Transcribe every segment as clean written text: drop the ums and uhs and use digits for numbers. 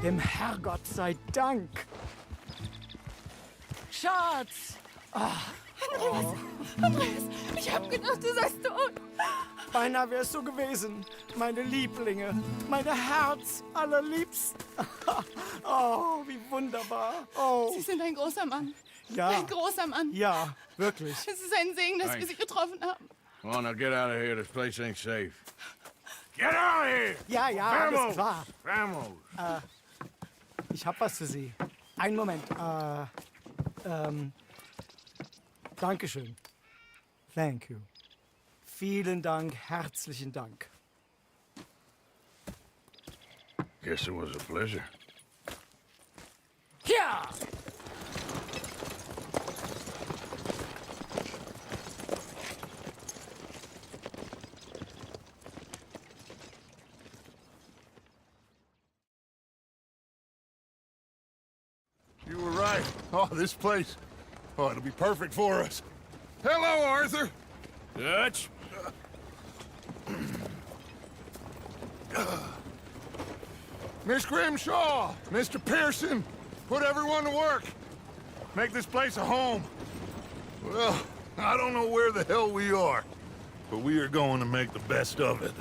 Dem Herrgott sei Dank. Schatz! Andreas, ich hab gedacht, du seist tot. Beinahe wär's so gewesen. Meine Lieblinge, meine Herz allerliebsten. Oh, wie wunderbar. Oh, Sie sind ein großer Mann. ja. Ein großer Mann. Ja, wirklich. Es ist ein Segen, dass wir Sie getroffen haben. Come on, now get out of here. This place ain't safe. Get out of here! Ja, ja, alles Vamos! klar. Vamos! Ich hab was für Sie. Einen Moment. Dankeschön. Thank you. Vielen Dank, herzlichen Dank. Guess it was a pleasure. Ja! You were right. Oh, this place. Oh, it'll be perfect for us. Hello, Arthur. Dutch? Miss Grimshaw, Mr. Pearson, put everyone to work. Make this place a home. Well, I don't know where the hell we are, but we are going to make the best of it.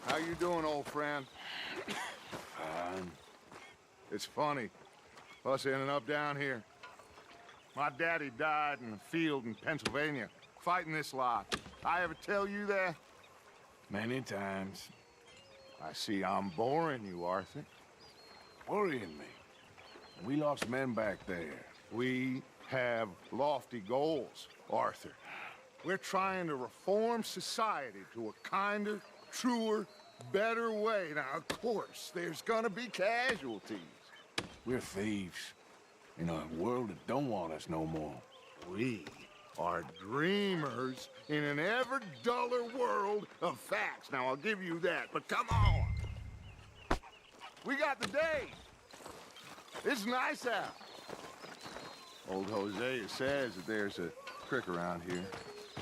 How you doing, old friend? Fine. It's funny, us ending up down here. My daddy died in the field in Pennsylvania, fighting this lot. I ever tell you that? Many times. I see I'm boring you, Arthur. Worrying me. We lost men back there. We have lofty goals, Arthur. We're trying to reform society to a kinder, truer, better way. Now, of course, there's gonna be casualties. We're thieves. In a world that don't want us no more. We are dreamers in an ever duller world of facts. Now, I'll give you that, but come on. We got the day. It's nice out. Old Hosea says that there's a creek around here.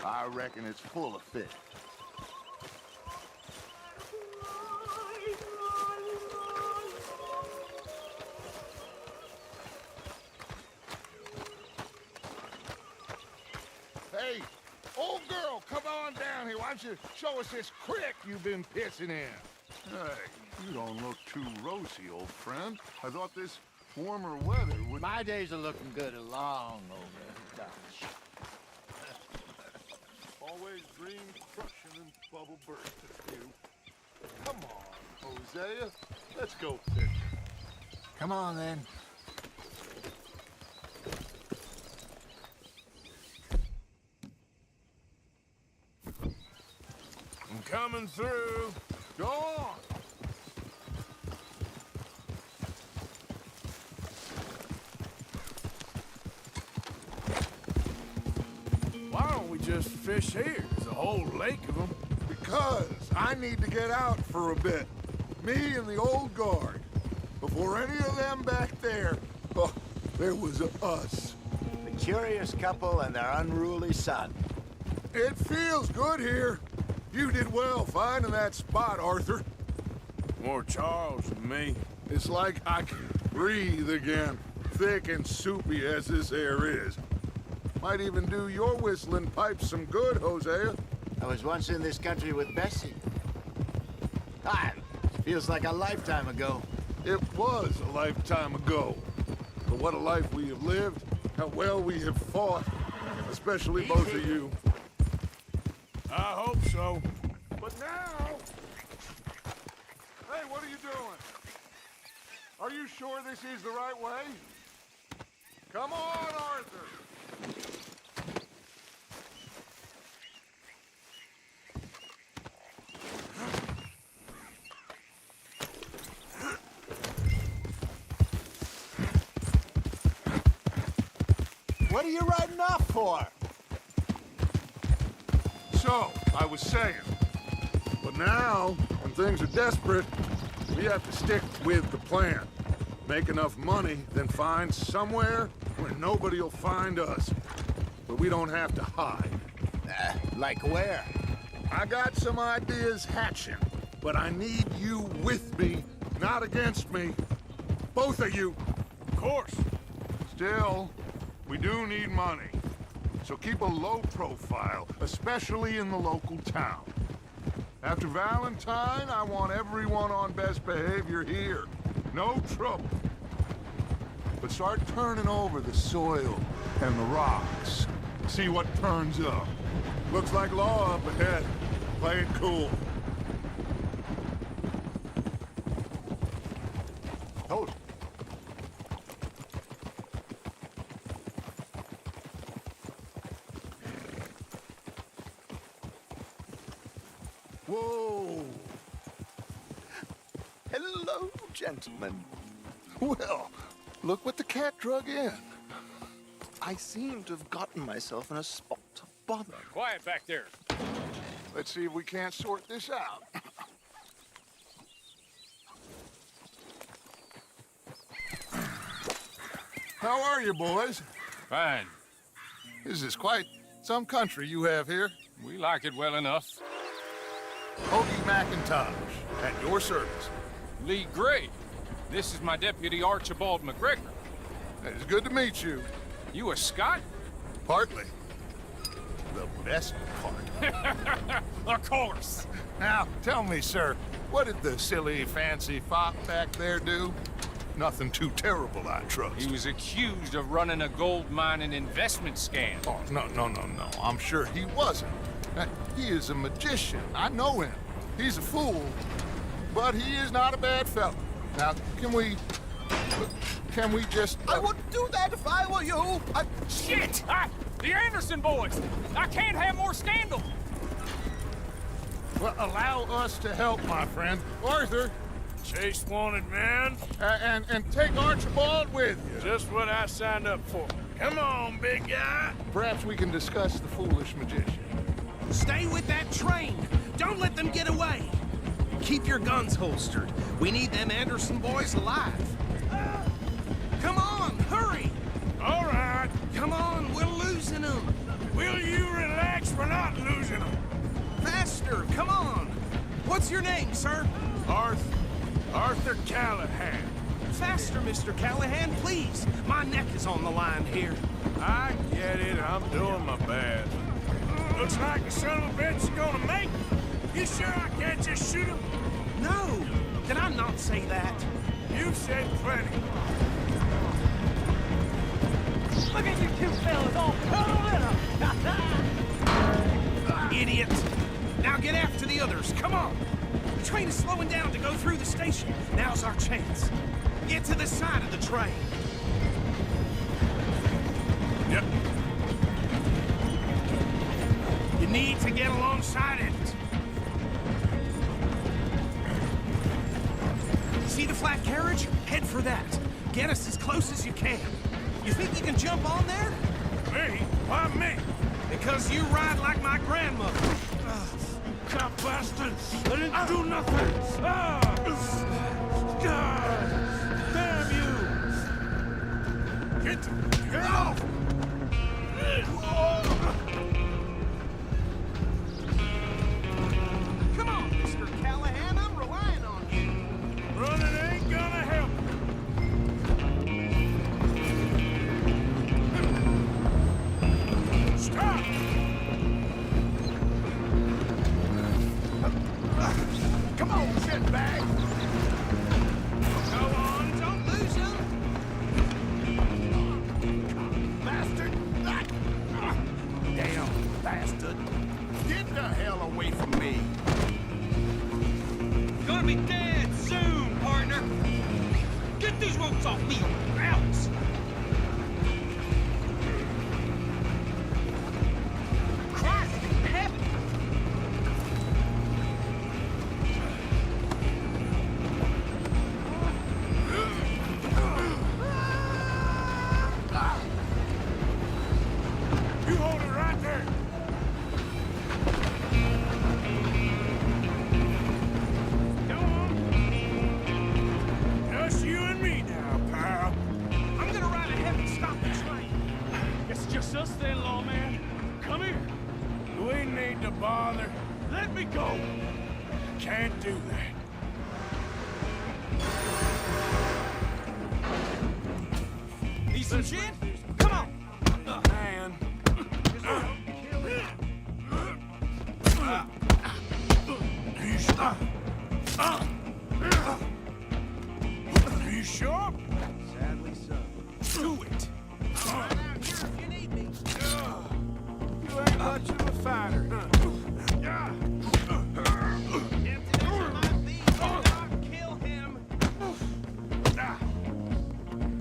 I reckon it's full of fish. Hey, old girl, come on down here. Why don't you show us this creek you've been pissing in? Hey, you don't look too rosy, old friend. I thought this warmer weather would... My days are looking good along over, Dutch. Always dreamed crushing and bubble bursting you. Come on, Hosea. Let's go fishing. Come on, then. I'm coming through. Go on. Why don't we just fish here? There's a whole lake of them. Because I need to get out for a bit. Me and the old guard. Before any of them back there, oh, there was us. The curious couple and their unruly son. It feels good here. You did well finding that spot, Arthur. More Charles than me. It's like I can breathe again, thick and soupy as this air is. Might even do your whistling pipes some good, Hosea. I was once in this country with Bessie. God, feels like a lifetime ago. It was a lifetime ago. But what a life we have lived, how well we have fought, especially both of you. I hope so. But now... Hey, what are you doing? Are you sure this is the right way? Come on, Arthur! What are you riding off for? So, I was saying, but now, when things are desperate, we have to stick with the plan. Make enough money, then find somewhere where nobody will find us. But we don't have to hide. Like where? I got some ideas hatching, but I need you with me, not against me. Both of you. Of course. Still, we do need money. So keep a low profile, especially in the local town. After Valentine, I want everyone on best behavior here. No trouble. But start turning over the soil and the rocks. See what turns up. Looks like law up ahead. Play it cool. Hold it. Whoa! Hello, gentlemen. Well, look what the cat drug in. I seem to have gotten myself in a spot of bother. Quiet back there. Let's see if we can't sort this out. How are you, boys? Fine. This is quite some country you have here. We like it well enough. Hoagie McIntosh, at your service. Lee Gray. This is my deputy Archibald McGregor. It's good to meet you. You a Scot? Partly. The best part. Of course. Now, tell me, sir, what did the silly, fancy fop back there do? Nothing too terrible, I trust. He was accused of running a gold mining investment scam. Oh, no. I'm sure he wasn't. He is a magician. I know him. He's a fool, but he is not a bad fellow. Now, can we just... I wouldn't do that if I were you. Shit! The Anderson boys! I can't have more scandal! Well, allow us to help, my friend. Arthur, Chase wanted man. and take Archibald with you. Just what I signed up for. Come on, big guy. Perhaps we can discuss the foolish magician. Stay with that train. Don't let them get away. Keep your guns holstered. We need them Anderson boys alive. Come on, hurry. All right. Come on, we're losing them. Will you relax? We're not losing them. Faster, come on. What's your name, sir? Arthur Callahan. Faster, Mr. Callahan, please. My neck is on the line here. I get it. I'm doing my best. Looks like the son of a bitch is gonna make it. You sure I can't just shoot him? No, did I not say that? You've said plenty. Look at you two fellas all cuddled up. Idiot. Now get after the others, come on. The train is slowing down to go through the station. Now's our chance. Get to the side of the train. Yep. You need to get alongside it. See the flat carriage? Head for that. Get us as close as you can. You think you can jump on there? Me? Why me? Because you ride like my grandmother. cop bastards! I didn't do nothing! Ah! God! Damn you! Get off! Come on, Mr. Callahan, I'm relying on you. Running ain't gonna help. Stop! Come on, shitbag! Go on, don't lose him. Bastard! Damn bastard! Get the hell away from me! Gonna be dead soon, partner. Get these ropes off me, or else. Christ in heaven! You hold it right there! Go on! Just you and me now, pal. I'm gonna ride ahead and stop the train. It's just us then, lawman. Come here. We need to bother. Let me go. Can't do that. Need some gin? Come on. Man. You sure? Sadly so. Do it. Right out here if you need me. You ain't much of a fighter, huh? Tempted as it might be, do not kill him.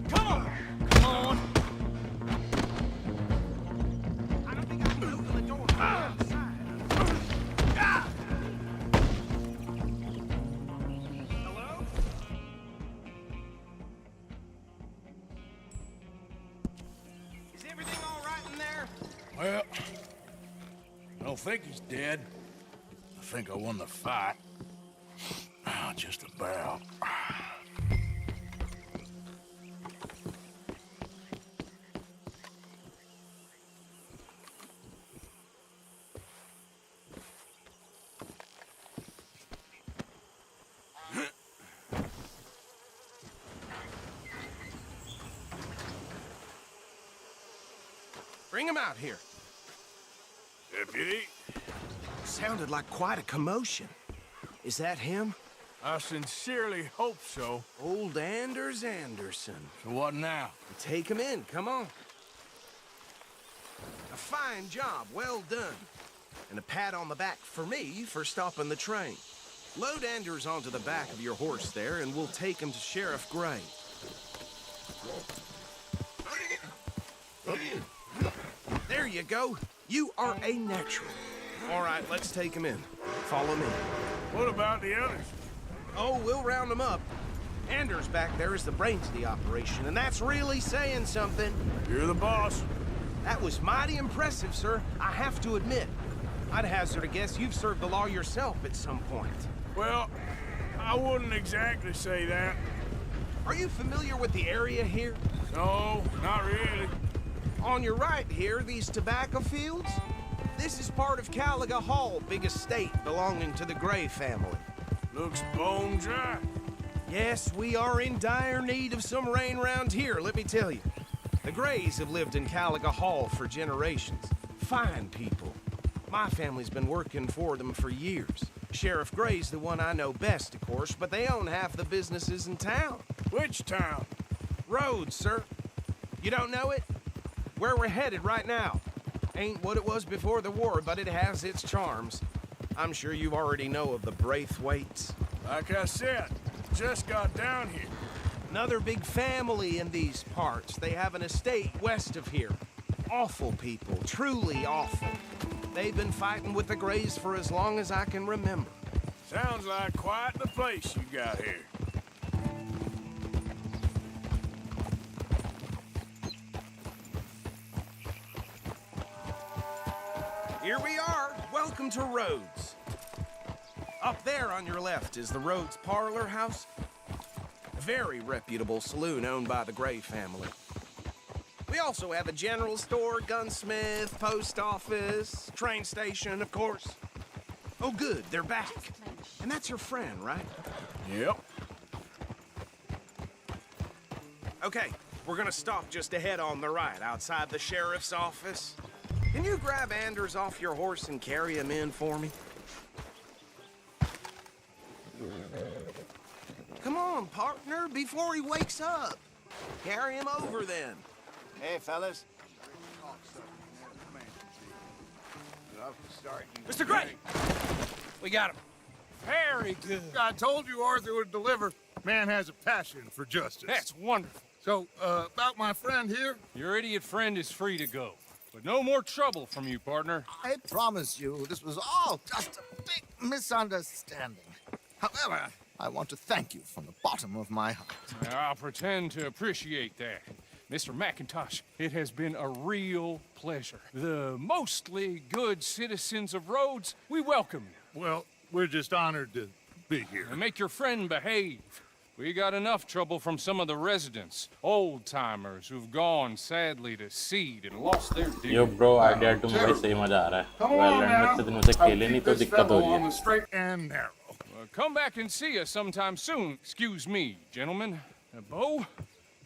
Come on. Come on. I don't think I can open the door from outside. Hello? Is everything all right in there? Well, I don't think he's dead. I think I won the fight. Just about. Bring him out here. Deputy, Sounded like quite a commotion. Is that him? I sincerely hope so. Old Anders Anderson. So what now? Take him in, come on. A fine job, well done. And a pat on the back for me for stopping the train. Load Anders onto the back of your horse there, and we'll take him to Sheriff Gray. There you go. You are a natural. All right, let's take him in. Follow me. What about the others? Oh, we'll round them up. Anders back there is the brains of the operation, and that's really saying something. You're the boss. That was mighty impressive, sir. I have to admit. I'd hazard a guess you've served the law yourself at some point. Well, I wouldn't exactly say that. Are you familiar with the area here? No, not really. On your right here, these tobacco fields? This is part of Caliga Hall, big estate belonging to the Gray family. Looks bone dry. Yes, we are in dire need of some rain round here, let me tell you. The Grays have lived in Caliga Hall for generations. Fine people. My family's been working for them for years. Sheriff Gray's the one I know best, of course, but they own half the businesses in town. Which town? Rhodes, sir. You don't know it? Where we're headed right now. Ain't what it was before the war, but it has its charms. I'm sure you already know of the Braithwaites. Like I said, just got down here. Another big family in these parts. They have an estate west of here. Awful people, truly awful. They've been fighting with the Grays for as long as I can remember. Sounds like quite the place you got here. Here we are. Welcome to Rhodes. Up there on your left is the Rhodes Parlor House. A very reputable saloon owned by the Gray family. We also have a general store, gunsmith, post office, train station, of course. Oh, good, they're back. And that's your friend, right? Yep. Okay, we're gonna stop just ahead on the right, outside the sheriff's office. Can you grab Anders off your horse and carry him in for me? Come on, partner, before he wakes up. Carry him over, then. Hey, fellas. Mr. Gray! We got him. Very good. I told you Arthur would deliver. Man has a passion for justice. That's wonderful. So, about my friend here? Your idiot friend is free to go. But no more trouble from you, partner. I promise you, this was all just a big misunderstanding. However, I want to thank you from the bottom of my heart. I'll pretend to appreciate that. Mr. McIntosh, it has been a real pleasure. The mostly good citizens of Rhodes, we welcome you. Well, we're just honored to be here. And make your friend behave. We got enough trouble from some of the residents, old-timers who've gone, sadly, to seed and lost their dignity. Yo bro, idea तुम भाई सही मजा आ रहा है। वायरलैंड में इतने दिनों से खेले नहीं तो दिक्कत हो रही है। Straight and narrow. Come back and see us sometime soon. Excuse me, gentlemen. Bo,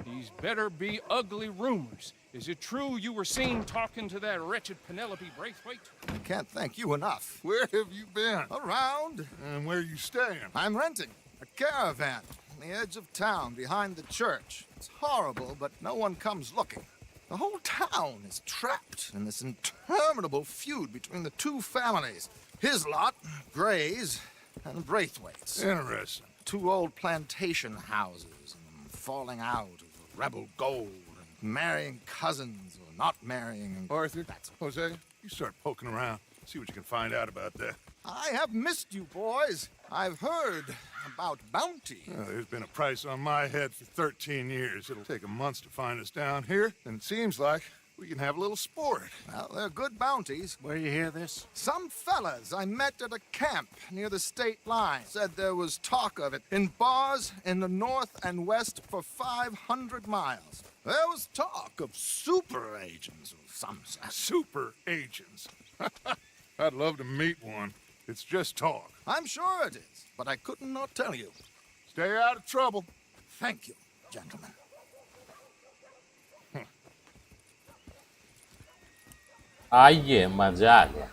these better be ugly rumors. Is it true you were seen talking to that wretched Penelope Braithwaite? I can't thank you enough. Where have you been? Around. And where are you staying? I'm renting a caravan on the edge of town behind the church. It's horrible, but no one comes looking. The whole town is trapped in this interminable feud between the two families. His lot, Gray's, and Braithwaite's. Interesting. Two old plantation houses, and falling out of rebel gold, and marrying cousins or not marrying. Arthur, Jose, you start poking around. See what you can find out about that. I have missed you, boys. I've heard about bounty. There's been a price on my head for 13 years. It'll take a month to find us down here, and it seems like we can have a little sport. Well, they're good bounties. Where you hear this? Some fellas I met at a camp near the state line said there was talk of it in bars in the north and west for 500 miles. There was talk of super agents of some sort. Super agents. I'd love to meet one. It's just talk. I'm sure it is, but I couldn't not tell you. Stay out of trouble. Thank you, gentlemen. आइए मजा आ गया।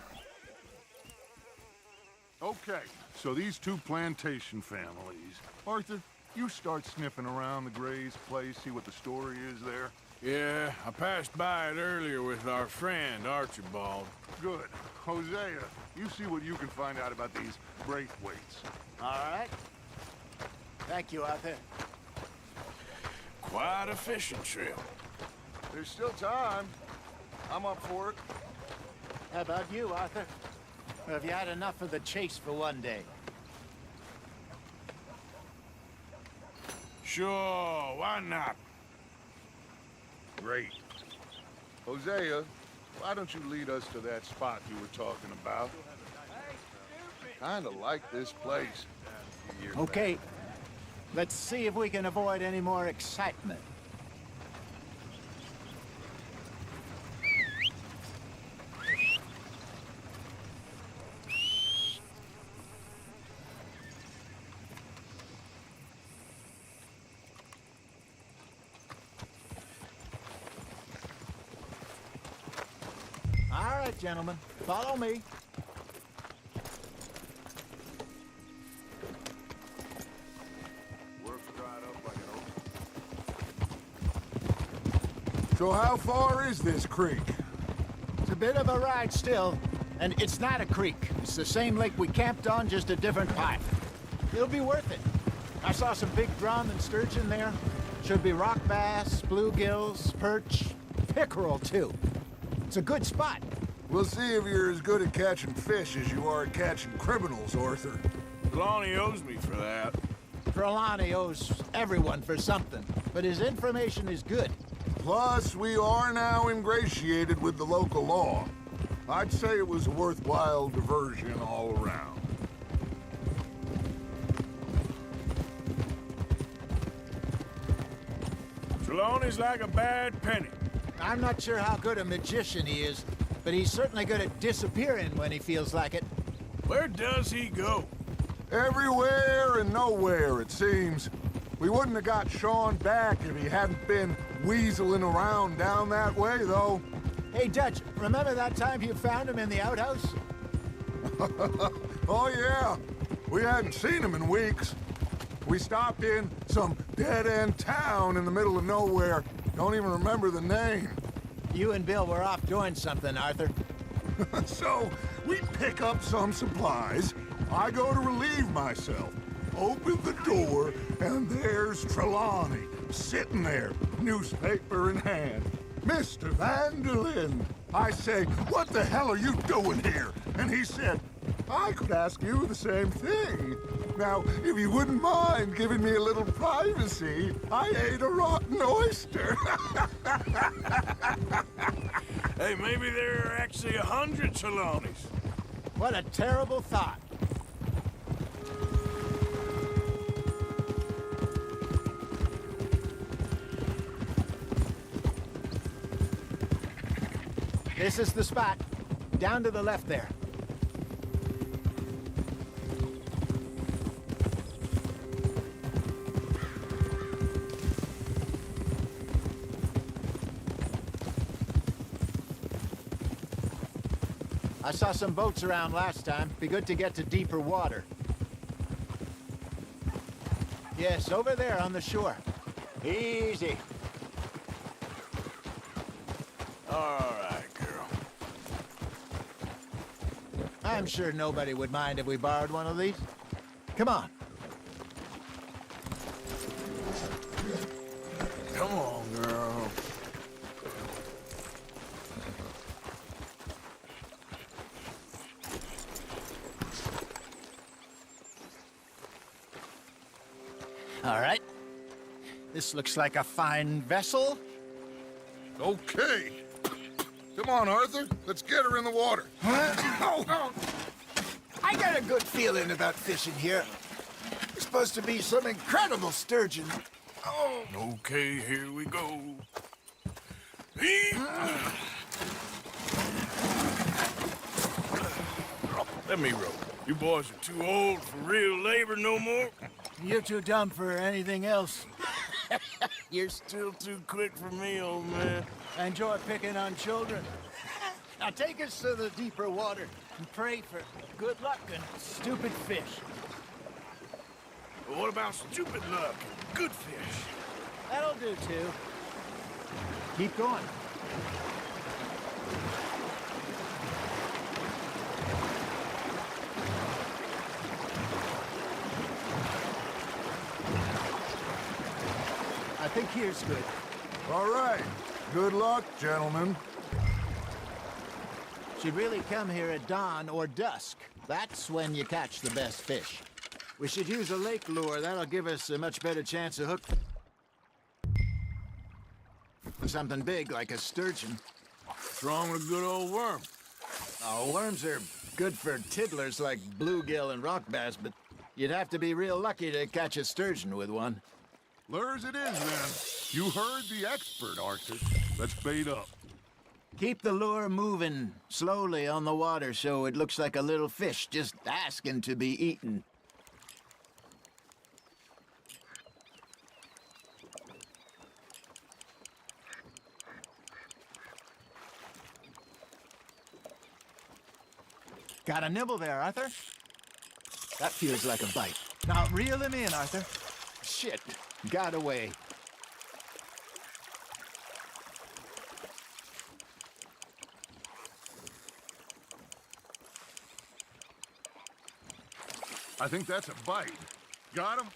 Okay, so these two plantation families. Arthur, you start sniffing around the Gray's place, see what the story is there. Yeah, I passed by it earlier with our friend, Archibald. Good. Hosea, you see what you can find out about these Braithwaites. All right. Thank you, Arthur. Quite a fishing trip. There's still time. I'm up for it. How about you, Arthur? Or have you had enough of the chase for one day? Sure, why not? Great. Hosea, why don't you lead us to that spot you were talking about? Kinda like this place. Okay. Let's see if we can avoid any more excitement. All right, gentlemen, follow me. So how far is this creek? It's a bit of a ride still, and it's not a creek. It's the same lake we camped on, just a different part. It'll be worth it. I saw some big drum and sturgeon there. Should be rock bass, bluegills, perch, pickerel too. It's a good spot. We'll see if you're as good at catching fish as you are at catching criminals, Arthur. Lonnie owes me for that. Trelawney owes everyone for something, but his information is good. Plus, we are now ingratiated with the local law. I'd say it was a worthwhile diversion all around. Trelawney's like a bad penny. I'm not sure how good a magician he is, but he's certainly good at disappearing when he feels like it. Where does he go? Everywhere and nowhere, it seems. We wouldn't have got Sean back if he hadn't been weaseling around down that way, though. Hey, Dutch, remember that time you found him in the outhouse? Oh, yeah. We hadn't seen him in weeks. We stopped in some dead-end town in the middle of nowhere. Don't even remember the name. You and Bill were off doing something, Arthur. So, we pick up some supplies. I go to relieve myself. Open the door, and there's Trelawney, sitting there, newspaper in hand. Mr. Van der Linde. I say, what the hell are you doing here? And he said, I could ask you the same thing. Now, if you wouldn't mind giving me a little privacy, I ate a rotten oyster. Hey, maybe there are actually 100 Trelawneys. What a terrible thought. This is the spot. Down to the left there. I saw some boats around last time. Be good to get to deeper water. Yes, over there on the shore. Easy. All right, girl. I'm sure nobody would mind if we borrowed one of these. Come on. Come on, girl. All right. This looks like a fine vessel. Okay. Come on, Arthur. Let's get her in the water. I got a good feeling about fishing here. There's supposed to be some incredible sturgeon. Oh. Okay, here we go. Let me row. You boys are too old for real labor no more. You're too dumb for anything else. You're still too quick for me, old man. I enjoy picking on children. Now take us to the deeper water and pray for good luck and stupid fish. But what about stupid luck and good fish? That'll do, too. Keep going. I think here's good. All right. Good luck, gentlemen. Should really come here at dawn or dusk. That's when you catch the best fish. We should use a lake lure. That'll give us a much better chance of hook. Something big like a sturgeon. What's wrong with a good old worm? Oh, worms are good for tiddlers like bluegill and rock bass, but you'd have to be real lucky to catch a sturgeon with one. Lures it is, then. You heard the expert, Arthur. Let's bait up. Keep the lure moving slowly on the water so it looks like a little fish just asking to be eaten. Got a nibble there, Arthur? That feels like a bite. Now reel him in, Arthur. Shit, got away. I think that's a bite. Got him?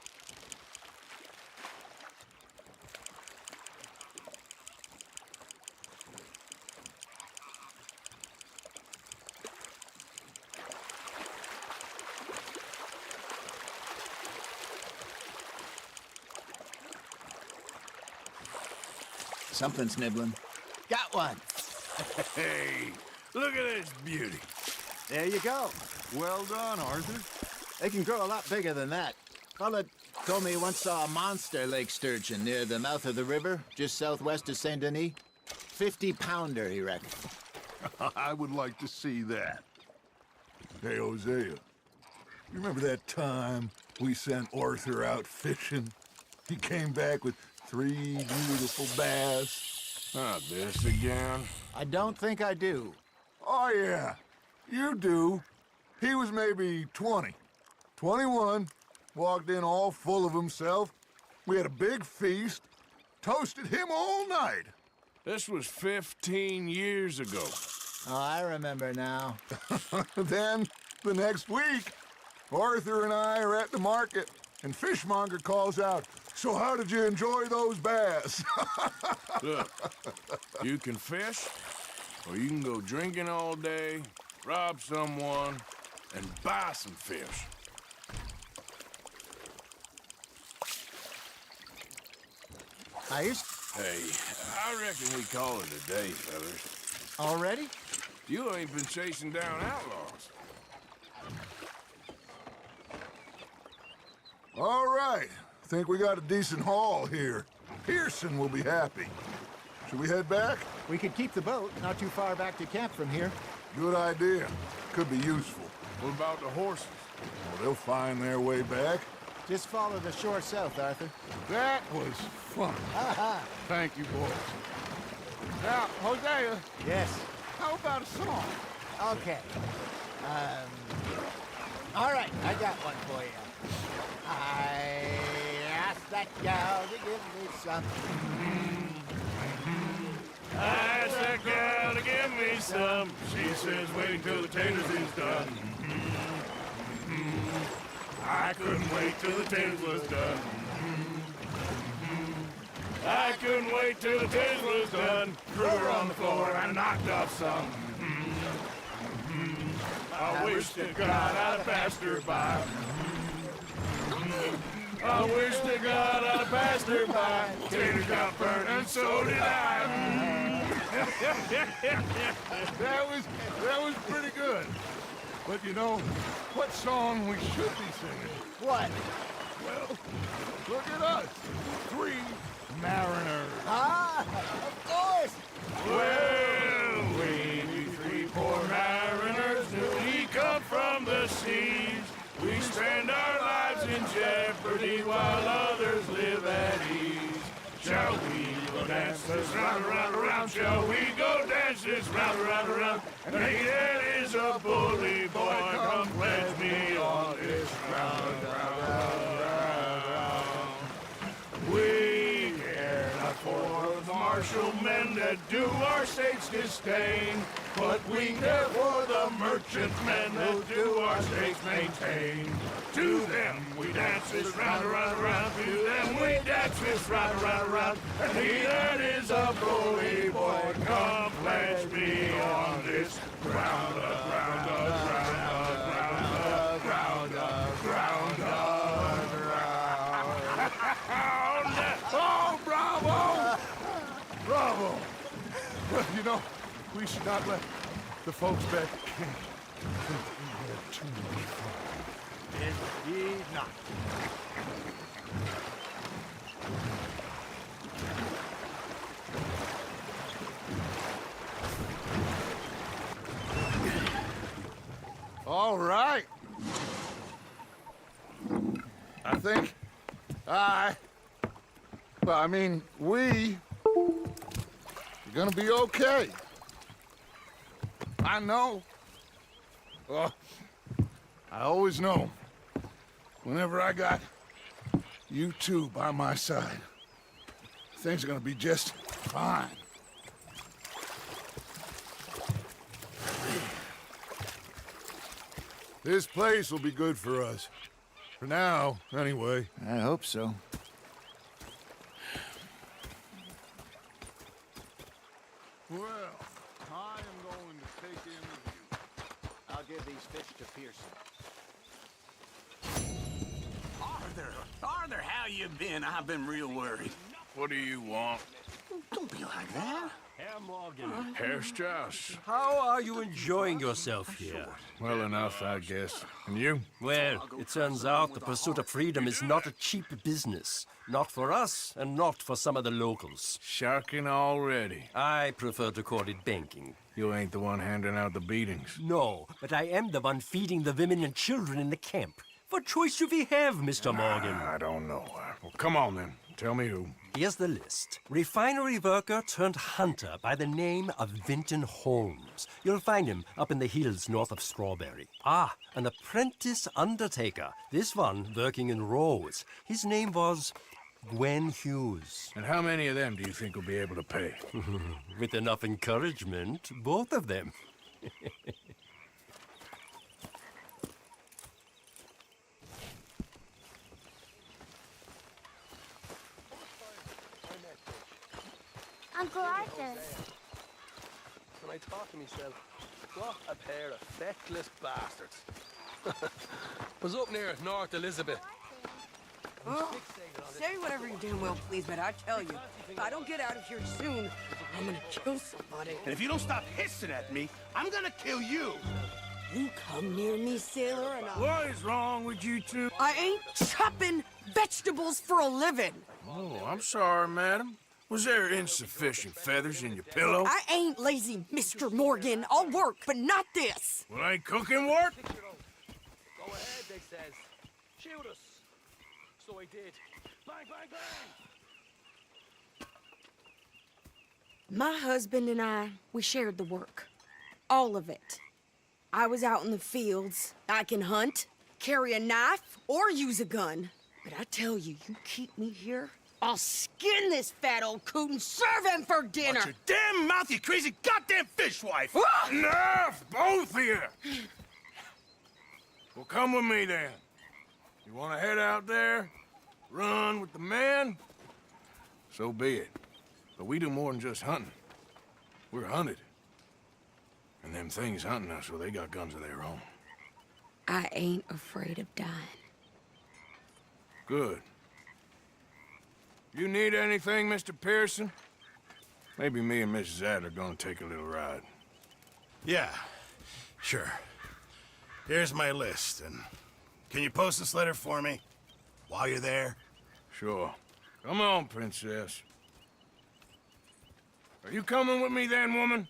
Something's nibbling. Got one. Hey, look at this beauty. There you go. Well done, Arthur. They can grow a lot bigger than that. Call it Told me he once saw a monster lake sturgeon near the mouth of the river, just southwest of Saint Denis. 50-pounder, he reckoned. I would like to see that. Hey, Hosea, you remember that time we sent Arthur out fishing? He came back with 3 beautiful bass. Not this again. I don't think I do. Oh, yeah, you do. He was maybe 20, 21, walked in all full of himself. We had a big feast, toasted him all night. This was 15 years ago. Oh, I remember now. Then, the next week, Arthur and I are at the market, and Fishmonger calls out, "So how did you enjoy those bass?" Look, you can fish, or you can go drinking all day, rob someone, and buy some fish. Ice? Hey, I reckon we call it a day, fellas. Already? You ain't been chasing down outlaws. All right, think we got a decent haul here. Pearson will be happy. Should we head back? We could keep the boat, not too far back to camp from here. Good idea. Could be useful. What about the horses? Well, they'll find their way back. Just follow the shore south, Arthur. That was fun. Thank you, boys. Now, Hosea, Yes. how about a song? Okay. All right, I got one for you. I asked that gal to give me something. I asked that girl to give me some. She says, wait till the taters is done. I couldn't wait till the taters was done. I couldn't wait till the taters was done. Threw her on the floor and knocked off some. I wish to God I'd passed her by. I wish to God I'd passed her by. Taters got burnt and so did I. That was pretty good. But you know, what song we should be singing? What? Well, look at us. 3 mariners. Ah, of course. Well, we 3 poor mariners newly come from the seas. We spend our lives in jeopardy while others live at ease. Shall we go dance this round, around, around? Shall we go dance this round, around, around? And he that is a bully boy, come pledge me on this round, round, round, round, round. We care not for the martial men that do our state's disdain, but we care for the merchant men that do our state's maintain. To them we dance this round, around, around. To them we dance this round, around, around. And he that is a bully boy, come pledge me on this ground, ground, ground, ground, ground, ground, ground. Oh, bravo! Bravo! Well, you know, we should not let the folks back at camp think we had too much fun. Indeed not. All right. I think we are gonna be okay. I know. I always know. Whenever I got you two by my side, things are gonna be just fine. This place will be good for us. For now, anyway. I hope so. Well, I am going to take in the view. I'll give these fish to Pearson. Arthur, how you been? I've been real worried. What do you want? Don't be like that. Morgan. Herr Strauss. How are you enjoying yourself here? Well enough, I guess. And you? Well, it turns out the pursuit of freedom is not a cheap business. Not for us, and not for some of the locals. Sharking already. I prefer to call it banking. You ain't the one handing out the beatings. No, but I am the one feeding the women and children in the camp. What choice do we have, Mr. Morgan? I don't know. Well, come on then. Tell me who. Here's the list. Refinery worker turned hunter by the name of Vinton Holmes. You'll find him up in the hills north of Strawberry. Ah, an apprentice undertaker. This one working in Rhodes. His name was Gwen Hughes. And how many of them do you think will be able to pay? With enough encouragement, both of them. Uncle Arthur. When I thought to myself, what a pair of feckless bastards. Was up near North Elizabeth. Oh, say whatever you damn well please, but I tell you, if I don't get out of here soon, I'm gonna kill somebody. And if you don't stop hissing at me, I'm gonna kill you. You come near me, sailor, and What is wrong with you two? I ain't chopping vegetables for a living. Oh, I'm sorry, madam. Was there insufficient feathers in your pillow? I ain't lazy, Mr. Morgan. I'll work, but not this. Well, ain't cooking work? Go ahead, they says. Shoot us. So I did. Bang, bang, bang! My husband and I, we shared the work. All of it. I was out in the fields. I can hunt, carry a knife, or use a gun. But I tell you, you keep me here, I'll skin this fat old coot and serve him for dinner. Watch your damn mouth, you crazy goddamn fishwife! Enough, both of you! Well, come with me then. You want to head out there, run with the men? So be it. But we do more than just hunting. We're hunted. And them things hunting us, well, they got guns of their own. I ain't afraid of dying. Good. You need anything, Mr. Pearson? Maybe me and Mrs. Adler gonna take a little ride. Yeah, sure. Here's my list, and can you post this letter for me while you're there? Sure. Come on, Princess. Are you coming with me then, woman?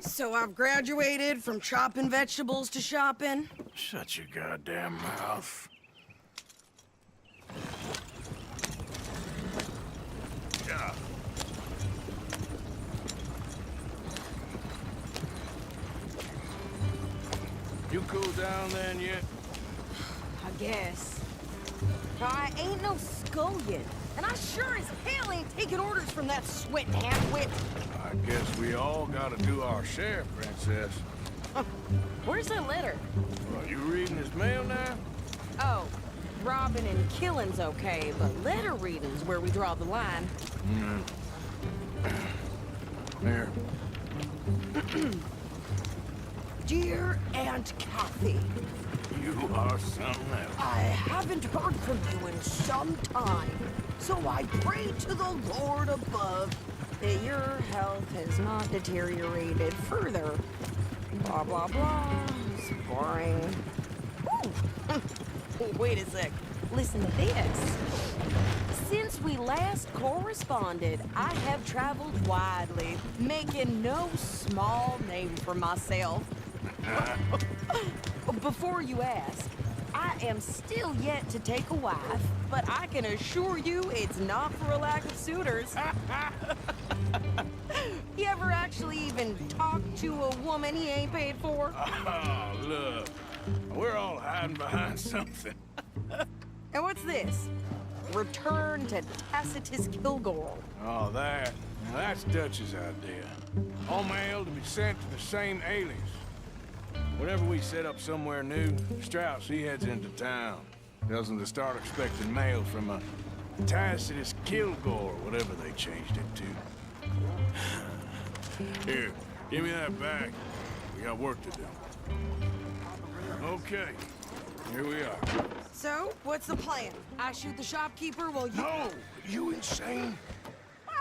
So I've graduated from chopping vegetables to shopping? Shut your goddamn mouth. Yeah. You cool down then yet? I guess. I ain't no scullion, and I sure as hell ain't taking orders from that sweat half-wit. I guess we all gotta do our share, Princess. Where's that letter? Are you reading his mail now? Oh, robbing and killing's okay, but letter reading's where we draw the line. Here. Dear Aunt Kathy, You are something else. I haven't heard from you in some time, so I pray to the Lord above that your health has not deteriorated further. Blah, blah, blah. It's boring. Ooh. Wait a sec. Listen to this. Since we last corresponded, I have traveled widely, making no small name for myself. Before you ask, I am still yet to take a wife, but I can assure you it's not for a lack of suitors. You ever actually even talk to a woman he ain't paid for? Oh, look. We're all hiding behind something. And what's this? Return to Tacitus Kilgore. Oh, that. Now, that's Dutch's idea. All mail to be sent to the same alias. Whenever we set up somewhere new, Strauss, he heads into town. Tells them to start expecting mail from a Tacitus Kilgore, whatever they changed it to. Here, give me that back. We got work to do. Okay, here we are. So, what's the plan? I shoot the shopkeeper while you... No! You insane?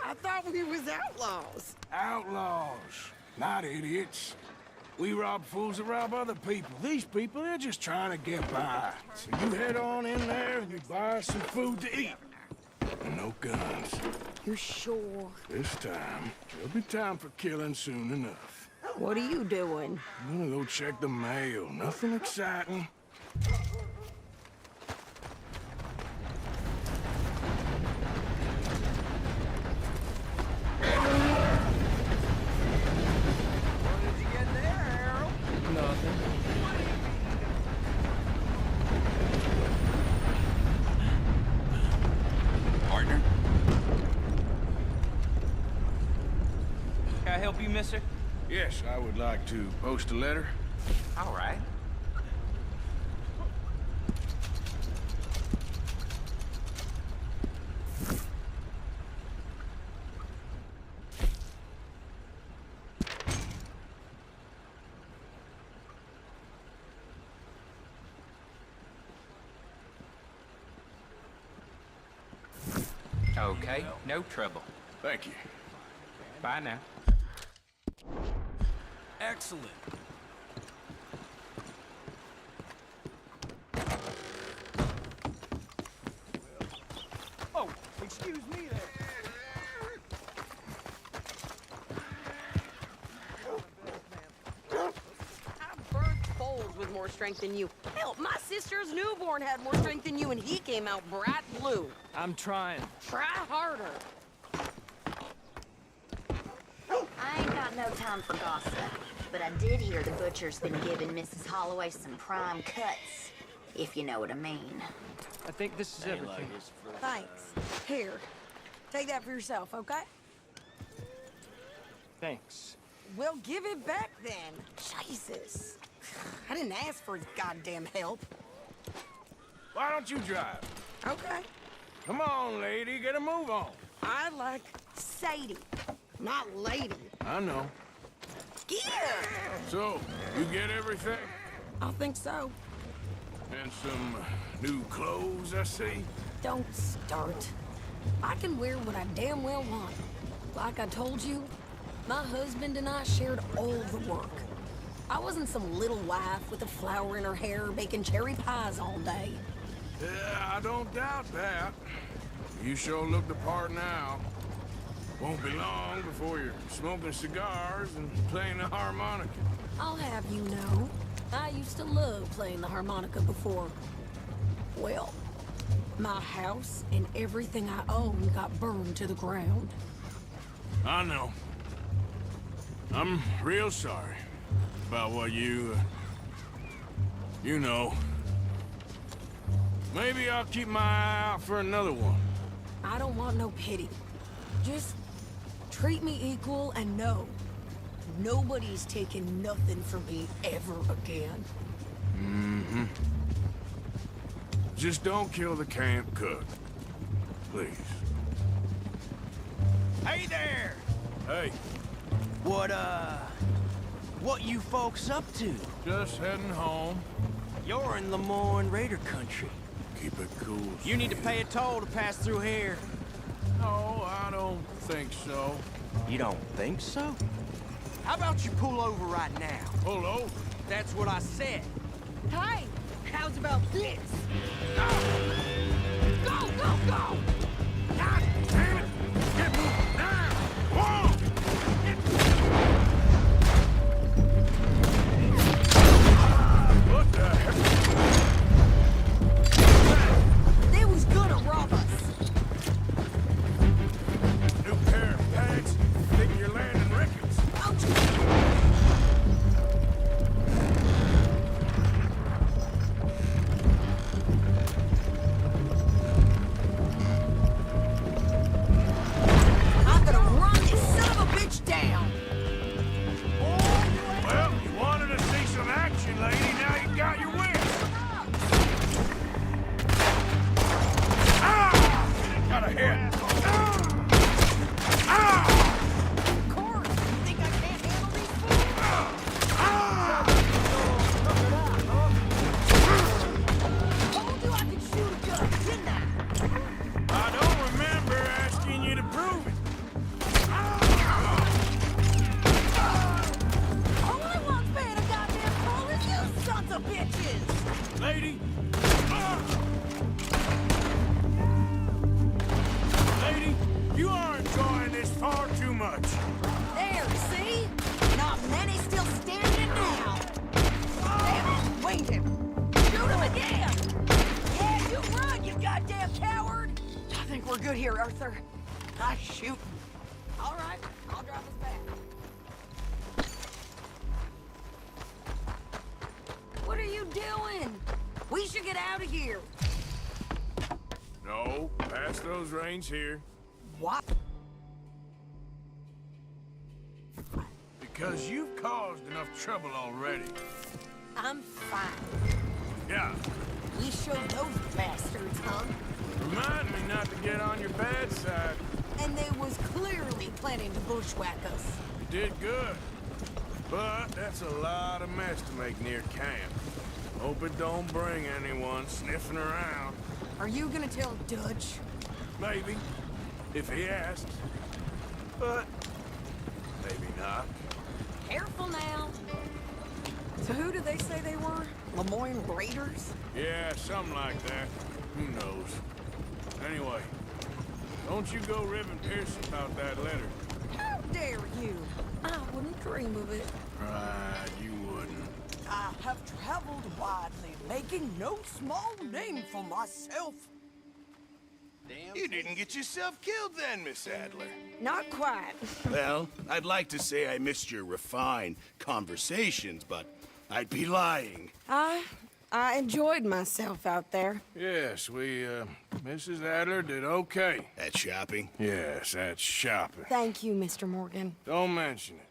I thought we was outlaws. Outlaws, not idiots. We rob fools that rob other people. These people, they're just trying to get by. So you head on in there and you buy us some food to eat. And no guns. You sure? This time, there'll be time for killing soon enough. What are you doing? I'm gonna go check the mail. Nothing exciting. Partner? Can I help you, mister? Yes, I would like to post a letter. All right. Okay, no trouble. Thank you. Bye now. Excellent. Oh, excuse me there. I burned bowls with more strength than you. Hell, my sister's newborn had more strength than you, and he came out bright blue. I'm trying. Try harder. I ain't got no time for gossip, but I did hear the butcher's been giving Mrs. Holloway some prime cuts, if you know what I mean. I think this is everything. Thanks. Here, take that for yourself, okay? Thanks. Well, give it back then. Jesus. I didn't ask for his goddamn help. Why don't you drive? Okay. Come on, lady, get a move on. I like Sadie, not lady. I know. Yeah. So, you get everything? I think so. And some new clothes, I see? Don't start. I can wear what I damn well want. Like I told you, my husband and I shared all the work. I wasn't some little wife with a flower in her hair baking cherry pies all day. Yeah, I don't doubt that. You sure look the part now. Won't be long before you're smoking cigars and playing the harmonica. I'll have you know, I used to love playing the harmonica before. Well, my house and everything I own got burned to the ground. I know. I'm real sorry about what you know. Maybe I'll keep my eye out for another one. I don't want no pity. Just treat me equal and know nobody's taking nothing from me ever again. Mm-hmm. Just don't kill the camp cook. Please. Hey there! Hey. What you folks up to? Just heading home. You're in Lemoyne Raider country. Keep it cool. You need to pay a toll to pass through here. No, I don't think so. You don't think so? How about you pull over right now? Pull over? That's what I said. Hey, how's about this? Go, go, go! God damn it! Get moving now! Whoa! What the heck? They was gonna rob us. New pair of pants? Thinking you're landing records? here, Arthur. Nice shooting. All right, I'll drive us back. What are you doing? We should get out of here. No, past those range here. What? Because you've caused enough trouble already. I'm fine. Yeah. We showed those bastards, huh? Remind me not to get on your bad side. And they was clearly planning to bushwhack us. You did good. But that's a lot of mess to make near camp. Hope it don't bring anyone sniffing around. Are you gonna tell Dutch? Maybe, if he asks. But maybe not. Careful now. So who do they say they were? Lemoyne Raiders? Yeah, something like that. Who knows? Anyway, don't you go ribbing Pearson about that letter. How dare you? I wouldn't dream of it. Right, you wouldn't. I have traveled widely, making no small name for myself. You didn't get yourself killed then, Miss Adler. Not quite. Well, I'd like to say I missed your refined conversations, but I'd be lying. I enjoyed myself out there. Yes, Mrs. Adler did okay. At shopping? Yes, that's shopping. Thank you, Mr. Morgan. Don't mention it.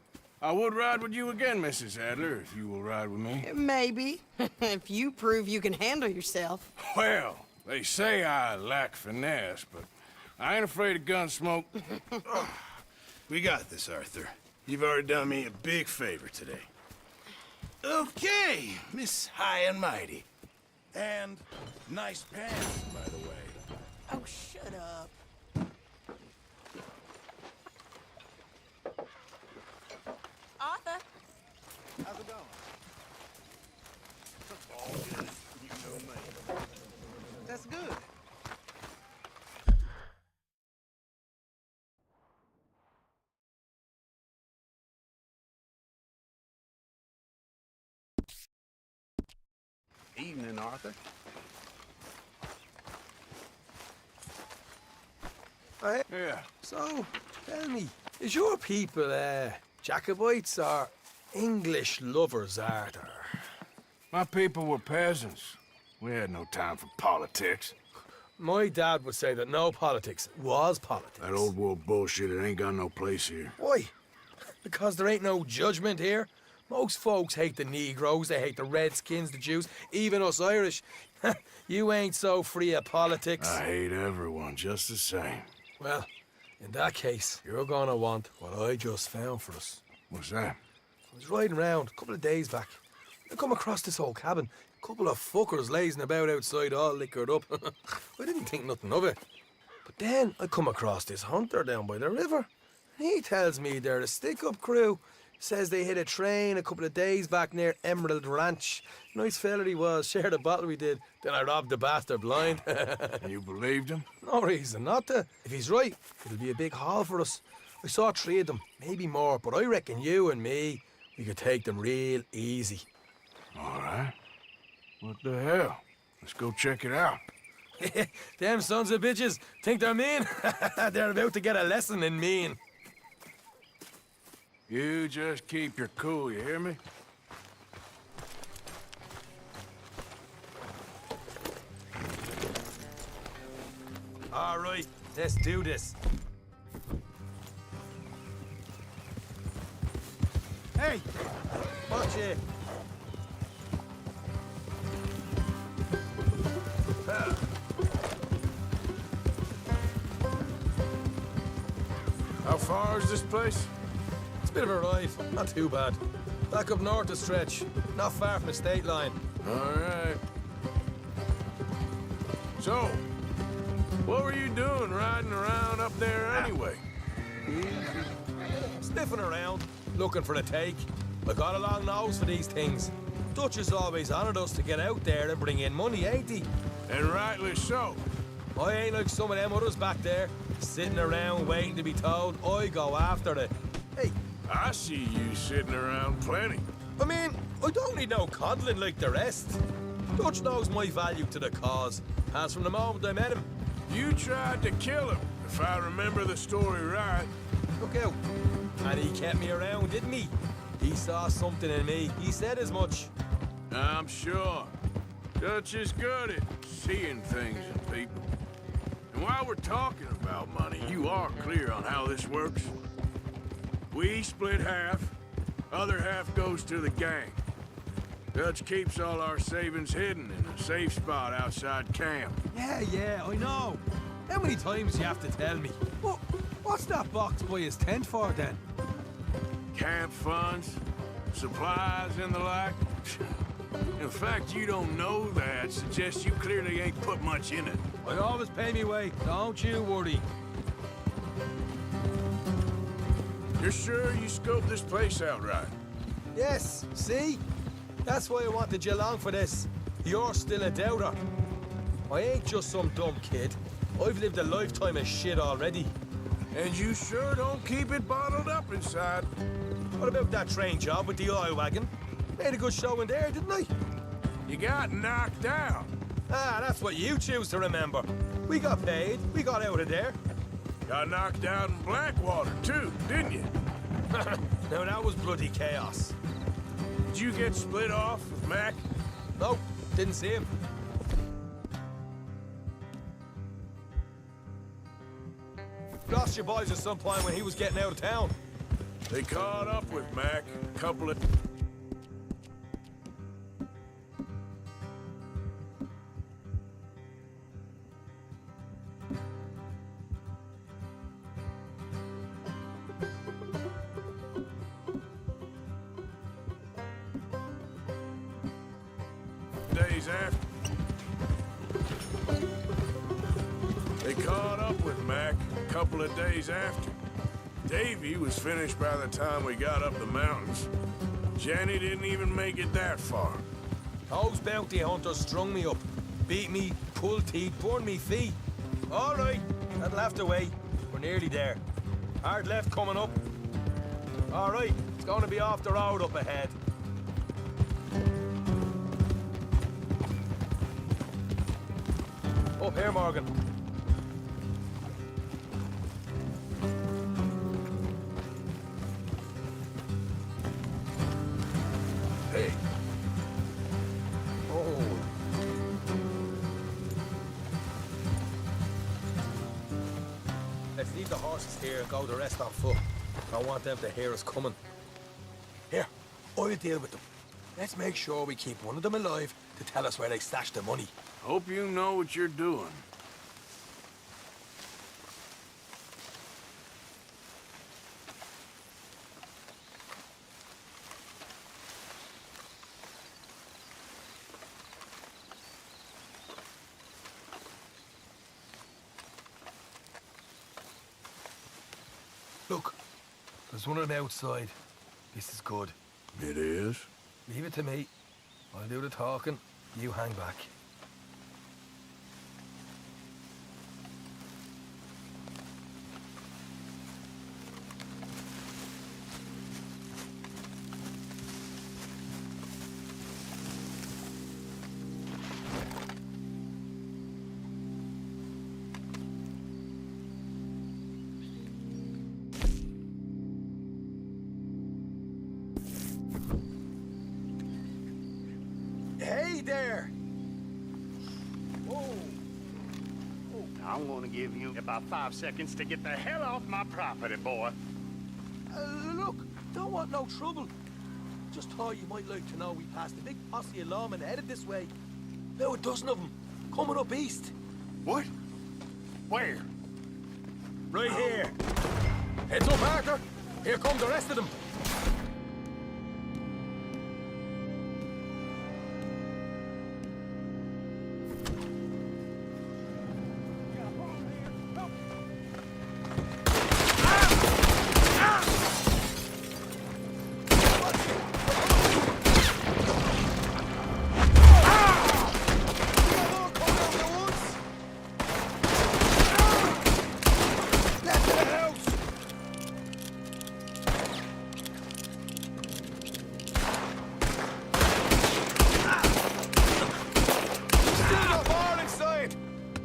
I would ride with you again, Mrs. Adler, if you will ride with me. Maybe. If you prove you can handle yourself. Well, they say I lack finesse, but I ain't afraid of gun smoke. We got this, Arthur. You've already done me a big favor today. Okay, Miss High and Mighty. And nice pants, by the way. Oh, shut up. Arthur? How's it going? All good. You know me. That's good. Evening, Arthur. Yeah. So, tell me, is your people, Jacobites or English lovers, Arthur? My people were peasants. We had no time for politics. My dad would say that no politics was politics. That old world bullshit, it ain't got no place here. Why? Because there ain't no judgment here. Most folks hate the Negroes, they hate the Redskins, the Jews, even us Irish. You ain't so free of politics. I hate everyone just the same. Well, in that case, you're gonna want what I just found for us. What's that? I was riding around a couple of days back. I come across this old cabin. A couple of fuckers lazing about outside all liquored up. I didn't think nothing of it. But then I come across this hunter down by the river. He tells me they're a stick-up crew. Says they hit a train a couple of days back near Emerald Ranch. Nice fella he was, shared a bottle we did. Then I robbed the bastard blind. You believed him? No reason not to. If he's right, it'll be a big haul for us. I saw 3 of them, maybe more, but I reckon you and me, we could take them real easy. All right. What the hell? Let's go check it out. Them sons of bitches think they're mean. They're about to get a lesson in mean. You just keep your cool, you hear me? All right, let's do this. Hey! Watch it. How far is this place? It's a bit of a ride, not too bad. Back up north a stretch, not far from the state line. All right. So, what were you doing riding around up there anyway? Sniffing around, looking for a take. I got a long nose for these things. Dutch has always honoured us to get out there and bring in money, ain't he? And rightly so. I ain't like some of them others back there, sitting around waiting to be told. I go after it. Hey, I see you sitting around plenty. I mean, I don't need no coddling like the rest. Dutch knows my value to the cause, as from the moment I met him. You tried to kill him. If I remember the story right. Look out. And he kept me around, didn't he? He saw something in me. He said as much. I'm sure. Dutch is good at seeing things in people. And while we're talking about money, you are clear on how this works? We split half, other half goes to the gang. Dutch keeps all our savings hidden in a safe spot outside camp. Yeah, I know. How many times you have to tell me? What's that box by his tent for, then? Camp funds, supplies, and the like. In fact, you don't know that suggests you clearly ain't put much in it. I always pay me way, don't you worry. You're sure you scoped this place out right? Yes, see? That's why I wanted you along for this. You're still a doubter. I ain't just some dumb kid. I've lived a lifetime of shit already. And you sure don't keep it bottled up inside. What about that train job with the oil wagon? Made a good show in there, didn't I? You got knocked out. Ah, that's what you choose to remember. We got paid. We got out of there. Got knocked out in Blackwater, too, didn't you? Now, that was bloody chaos. Did you get split off with Mac? No, didn't see him. Lost your boys at some point when he was getting out of town. They caught up with Mac a couple of... days after. They caught up with Mac a couple of days after. Davy was finished by the time we got up the mountains. Jenny didn't even make it that far. Those bounty hunters strung me up. Beat me, pulled teeth, burned me feet. All right, that'll have to wait. We're nearly there. Hard left coming up. All right, it's going to be off the road up ahead. Up here, Morgan. Hey. Oh. Let's leave the horses here and go the rest on foot. I want them to hear us coming. Here, I'll deal with them. Let's make sure we keep one of them alive to tell us where they stashed the money. Hope you know what you're doing. Look, there's one of them outside. This is good. It is? Leave it to me. I'll do the talking. You hang back. Hey there! Whoa! I'm gonna give you about 5 seconds to get the hell off my property, boy. Look, don't want no trouble. Just thought you might like to know we passed a big posse of lawmen headed this way. About a dozen of them, coming up east. What? Where? Right here. Heads up, Arthur. Here come the rest of them.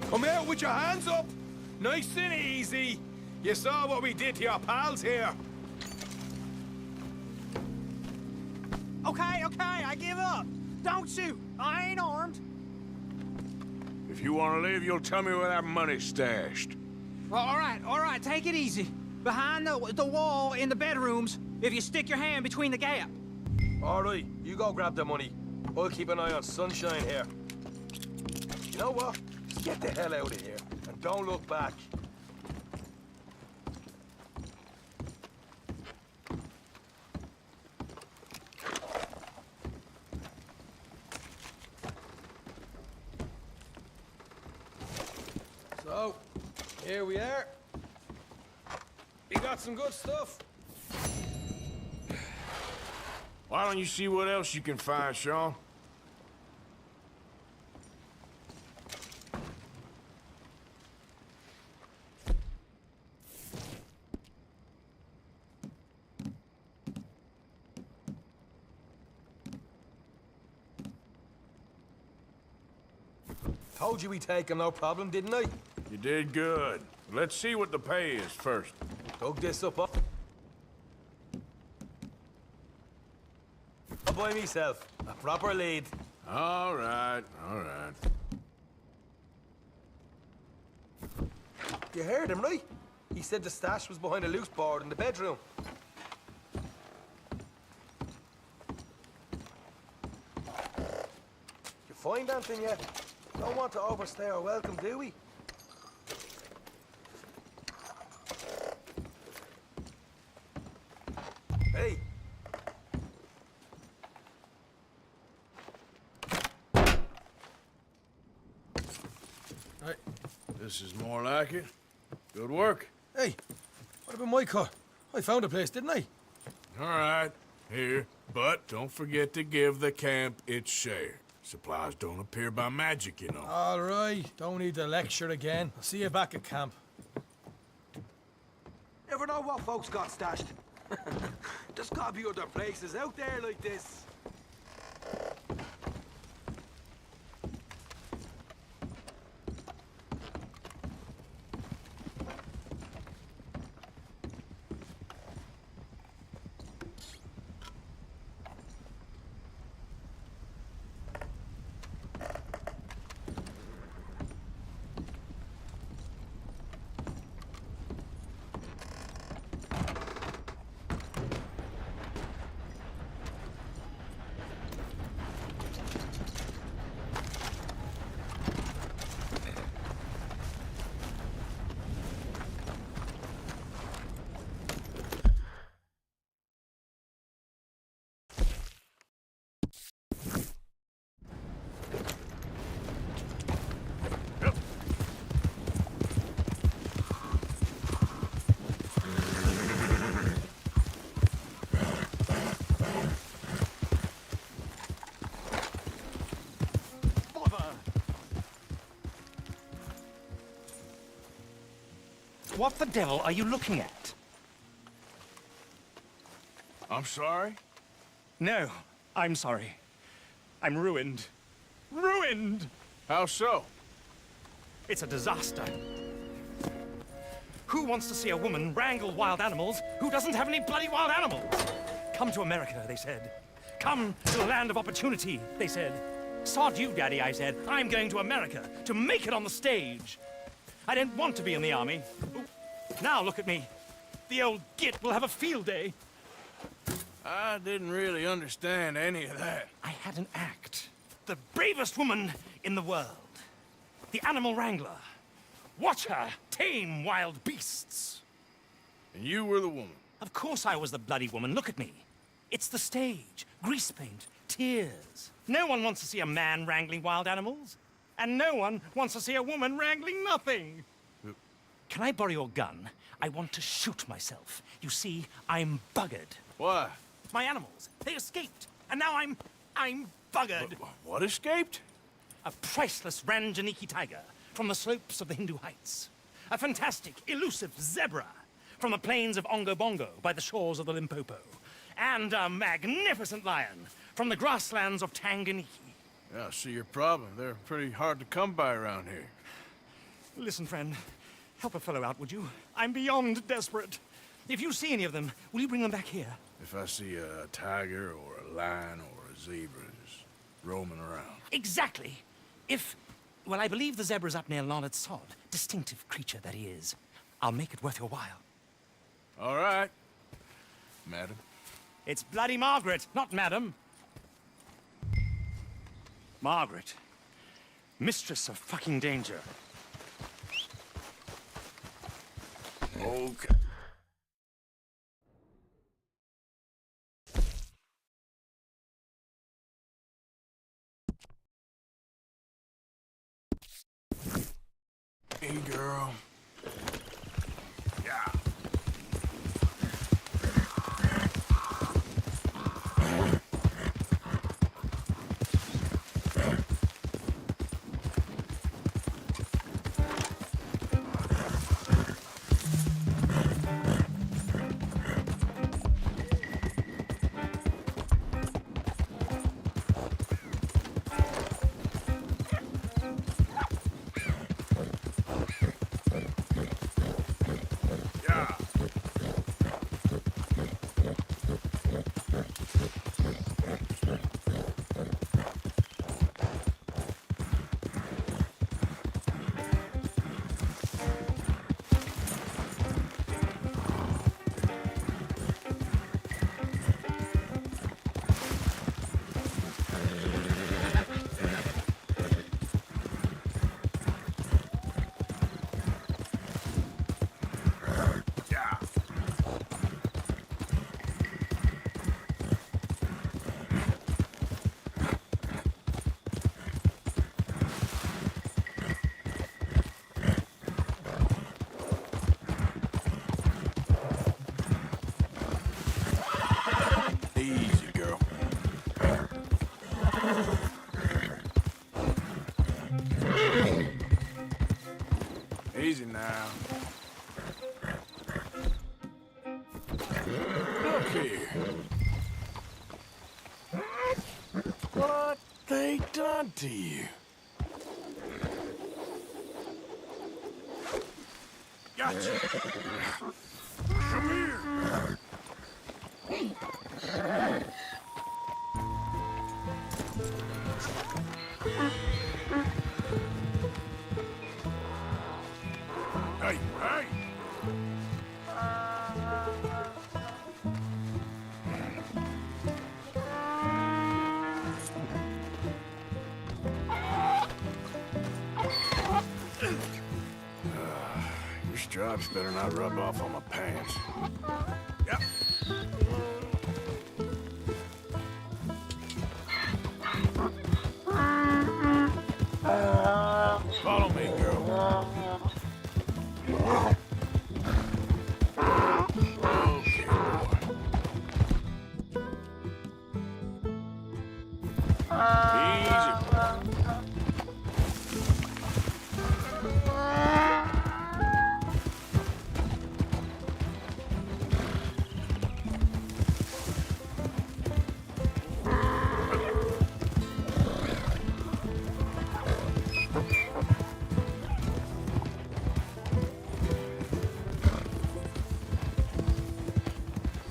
Come out with your hands up! Nice and easy. You saw what we did to your pals here. Okay, I give up. Don't shoot. I ain't armed. If you want to leave, you'll tell me where that money's stashed. Well, all right, take it easy. Behind the wall in the bedrooms, if you stick your hand between the gap. All right, you go grab the money. I'll keep an eye on Sunshine here. You know what? Just get the hell out of here, and don't look back. So, here we are. We got some good stuff. Why don't you see what else you can find, Sean? Told you we'd take him, no problem, didn't I? You did good. Let's see what the pay is first. Dug this up. I'll buy myself a proper lead. All right, all right. You heard him, right? He said the stash was behind a loose board in the bedroom. You find anything yet? Don't want to overstay our welcome, do we? Hey. Right. This is more like it. Good work. Hey, what about my car? I found a place, didn't I? All right, here. But don't forget to give the camp its share. Supplies don't appear by magic, you know. All right, don't need to lecture again. I'll see you back at camp. Never know what folks got stashed. There's gotta be other places out there like this. What the devil are you looking at? I'm sorry? No, I'm sorry. I'm ruined. Ruined! How so? It's a disaster. Who wants to see a woman wrangle wild animals who doesn't have any bloody wild animals? Come to America, they said. Come to the land of opportunity, they said. Sod you, Daddy, I said. I'm going to America to make it on the stage. I didn't want to be in the army. Ooh. Now look at me. The old git will have a field day. I didn't really understand any of that. I had an act. The bravest woman in the world. The animal wrangler. Watch her tame wild beasts. And you were the woman? Of course I was the bloody woman. Look at me. It's the stage. Grease paint. Tears. No one wants to see a man wrangling wild animals. And no one wants to see a woman wrangling nothing. Can I borrow your gun? I want to shoot myself. You see, I'm buggered. Why? My animals, they escaped. And now I'm buggered. What escaped? A priceless Ranjaniki tiger from the slopes of the Hindu Heights. A fantastic, elusive zebra from the plains of Ongo Bongo by the shores of the Limpopo. And a magnificent lion from the grasslands of Tanganyika. Yeah, I see your problem. They're pretty hard to come by around here. Listen, friend. Help a fellow out, would you? I'm beyond desperate. If you see any of them, will you bring them back here? If I see a tiger or a lion or a zebra just roaming around. Exactly. Well, I believe the zebra's up near Lonard Sod. Distinctive creature that he is. I'll make it worth your while. All right, madam. It's bloody Margaret, not madam. Margaret. Mistress of fucking danger. Okay. Hey, girl. Yeah. Easy now. Look here. What they done to you? Gotcha. Come here. Hey, hey! Your stripes better not rub off on my pants. Yep. Follow me, girl. Okay, boy.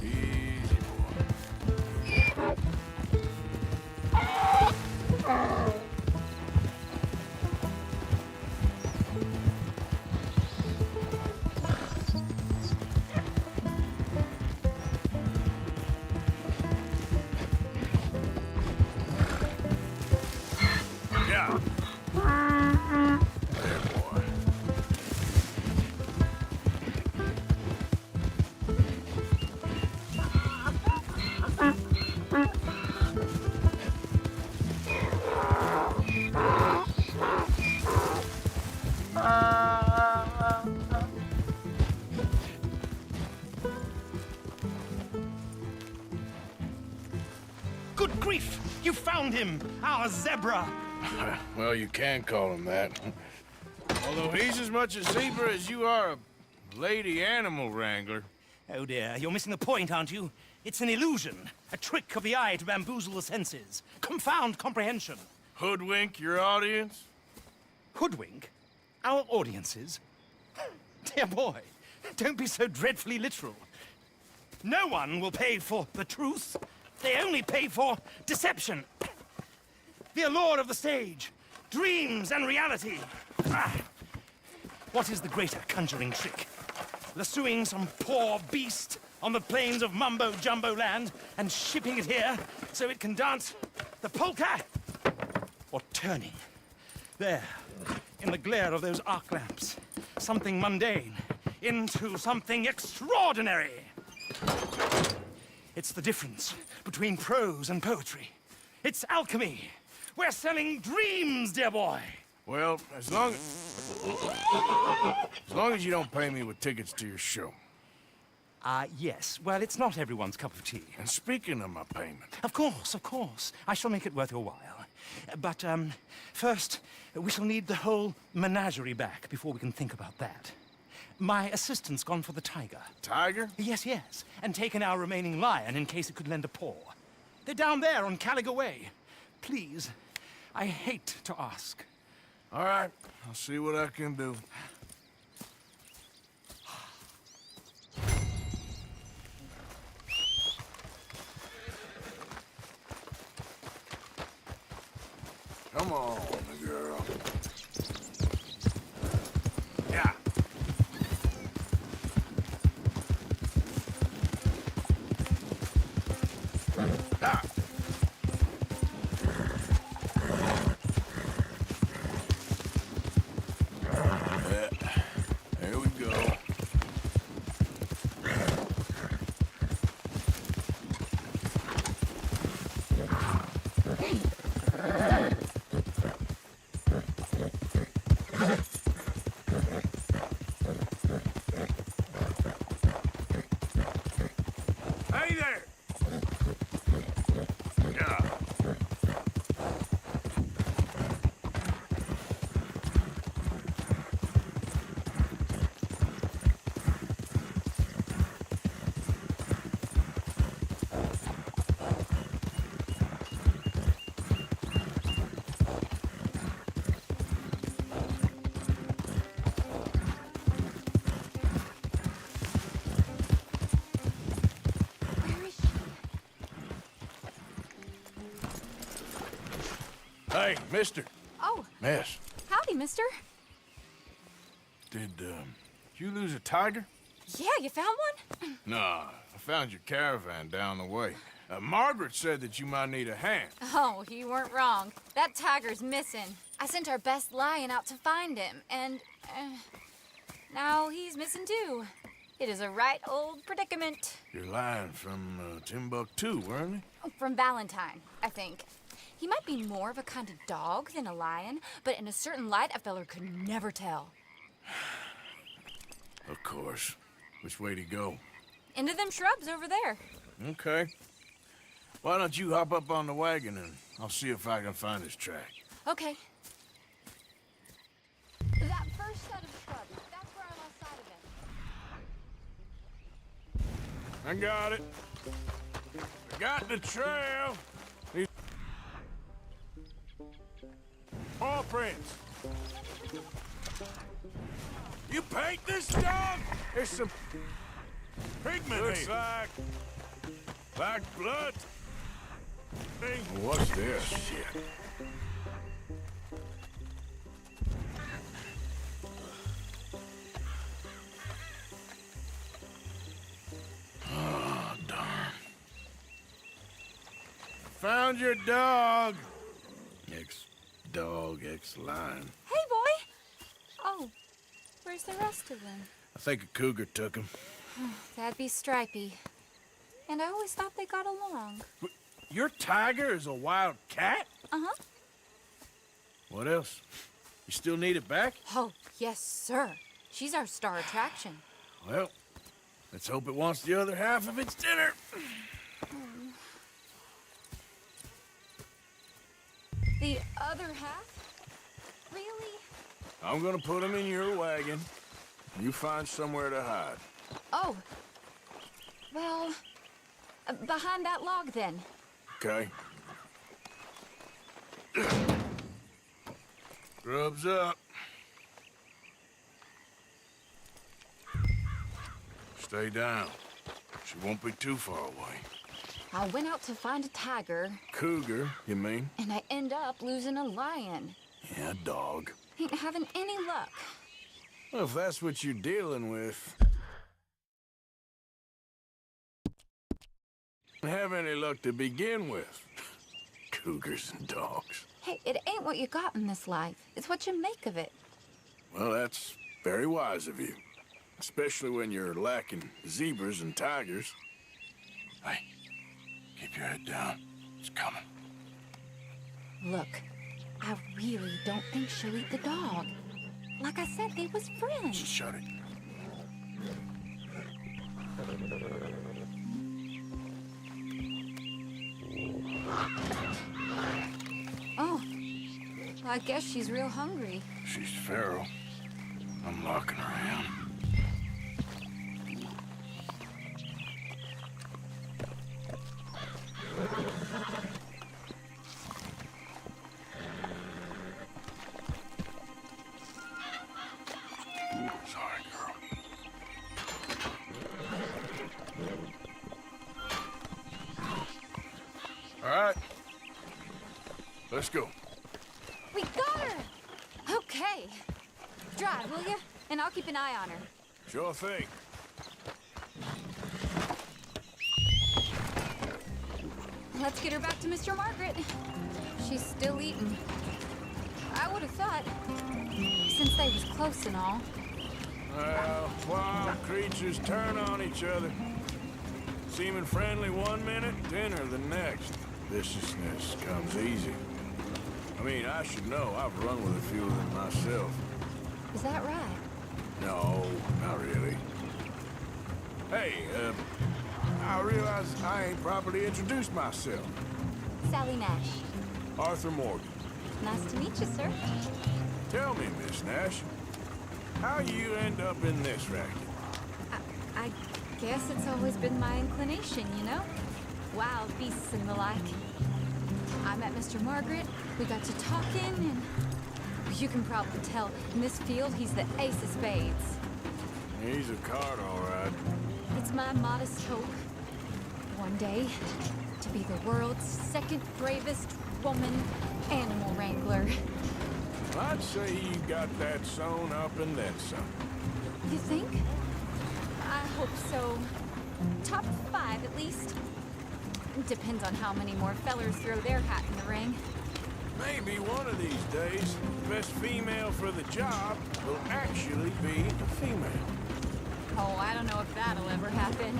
Easy. Yeah. There, boy. Good grief! You found him! Our zebra! Well, you can call him that. Although he's as much a zebra as you are a lady animal wrangler. Oh dear, you're missing the point, aren't you? It's an illusion. A trick of the eye to bamboozle the senses. Confound comprehension. Hoodwink your audience? Hoodwink? Our audiences? Dear boy, don't be so dreadfully literal. No one will pay for the truth. They only pay for deception. The allure of the stage, dreams and reality. Ah. What is the greater conjuring trick? Lassoing some poor beast on the plains of mumbo-jumbo land and shipping it here so it can dance the polka? Or turning, there, in the glare of those arc lamps, something mundane into something extraordinary? It's the difference between prose and poetry. It's alchemy. We're selling dreams, dear boy. Well, as long as you don't pay me with tickets to your show. Yes. Well, it's not everyone's cup of tea. And speaking of my payment... Of course, of course. I shall make it worth your while. But, first, we shall need the whole menagerie back before we can think about that. My assistant's gone for the tiger. Tiger? Yes, yes. And taken our remaining lion in case it could lend a paw. They're down there on Caliga Way. Please, I hate to ask. All right, I'll see what I can do. Come on, girl. Yeah. Ah. There we go. Hey there! Yeah. Hey, mister. Oh, Miss, howdy, mister. did you lose a tiger? Yeah, you found one? Nah, I found your caravan down the way. Margaret said that you might need a hand. Oh, you weren't wrong. That tiger's missing. I sent our best lion out to find him, and now he's missing too. It is a right old predicament. You're lying from Timbuktu, weren't you? From Valentine, I think. He might be more of a kind of dog than a lion, but in a certain light, a feller could never tell. Of course. Which way to go? Into them shrubs over there. Okay. Why don't you hop up on the wagon and I'll see if I can find his track. Okay. That first set of shrubs, that's where I lost sight of him. I got it. I got the trail. Paw prints. You paint this dog? There's some pigment. Looks like blood. What's this? Shit. Oh, darn. Found your dog. Ex-dog, ex-lion. Hey, boy! Oh, where's the rest of them? I think a cougar took him. That'd be Stripey. And I always thought they got along. Your tiger is a wild cat? Uh-huh. What else? You still need it back? Oh, yes, sir. She's our star attraction. Well, let's hope it wants the other half of its dinner. The other half? Really? I'm gonna put him in your wagon. You find somewhere to hide. Oh. Well, behind that log, then. Okay. Grub's up. Stay down. She won't be too far away. I went out to find a tiger, Cougar, you mean? and I end up losing a lion. Yeah, dog. Ain't having any luck. Well, if that's what you're dealing with... Have any luck to begin with. Cougars and dogs. Hey, it ain't what you got in this life. It's what you make of it. Well, that's very wise of you. Especially when you're lacking zebras and tigers. Hey, keep your head down. It's coming. Look, I really don't think she'll eat the dog. Like I said, they was friends. Just shut it. Oh, I guess she's real hungry. She's feral. I'm locking her in. Sorry, girl. All right. Let's go. We got her! Okay. Drive, will you? And I'll keep an eye on her. Sure thing. Let's get her back to Mr. Margaret. She's still eating. I would have thought, since they was close and all. Well, wild creatures turn on each other. Seeming friendly one minute, dinner the next. Viciousness comes easy. I mean, I should know. I've run with a few of them myself. Is that right? No, not really. Hey, I realize I ain't properly introduced myself. Sally Nash. Arthur Morgan. Nice to meet you, sir. Tell me, Miss Nash, how you end up in this racket? I guess it's always been my inclination, you know? Wild beasts and the like. I met Mr. Margaret, we got to talking, and you can probably tell, in this field, he's the ace of spades. He's a card, all right. It's my modest hope, one day, to be the world's second bravest woman animal wrangler. I'd say you got that sewn up and then some. You think? I hope so. Top 5, at least. Depends on how many more fellers throw their hat in the ring. Maybe one of these days, the best female for the job will actually be a female. Oh, I don't know if that'll ever happen.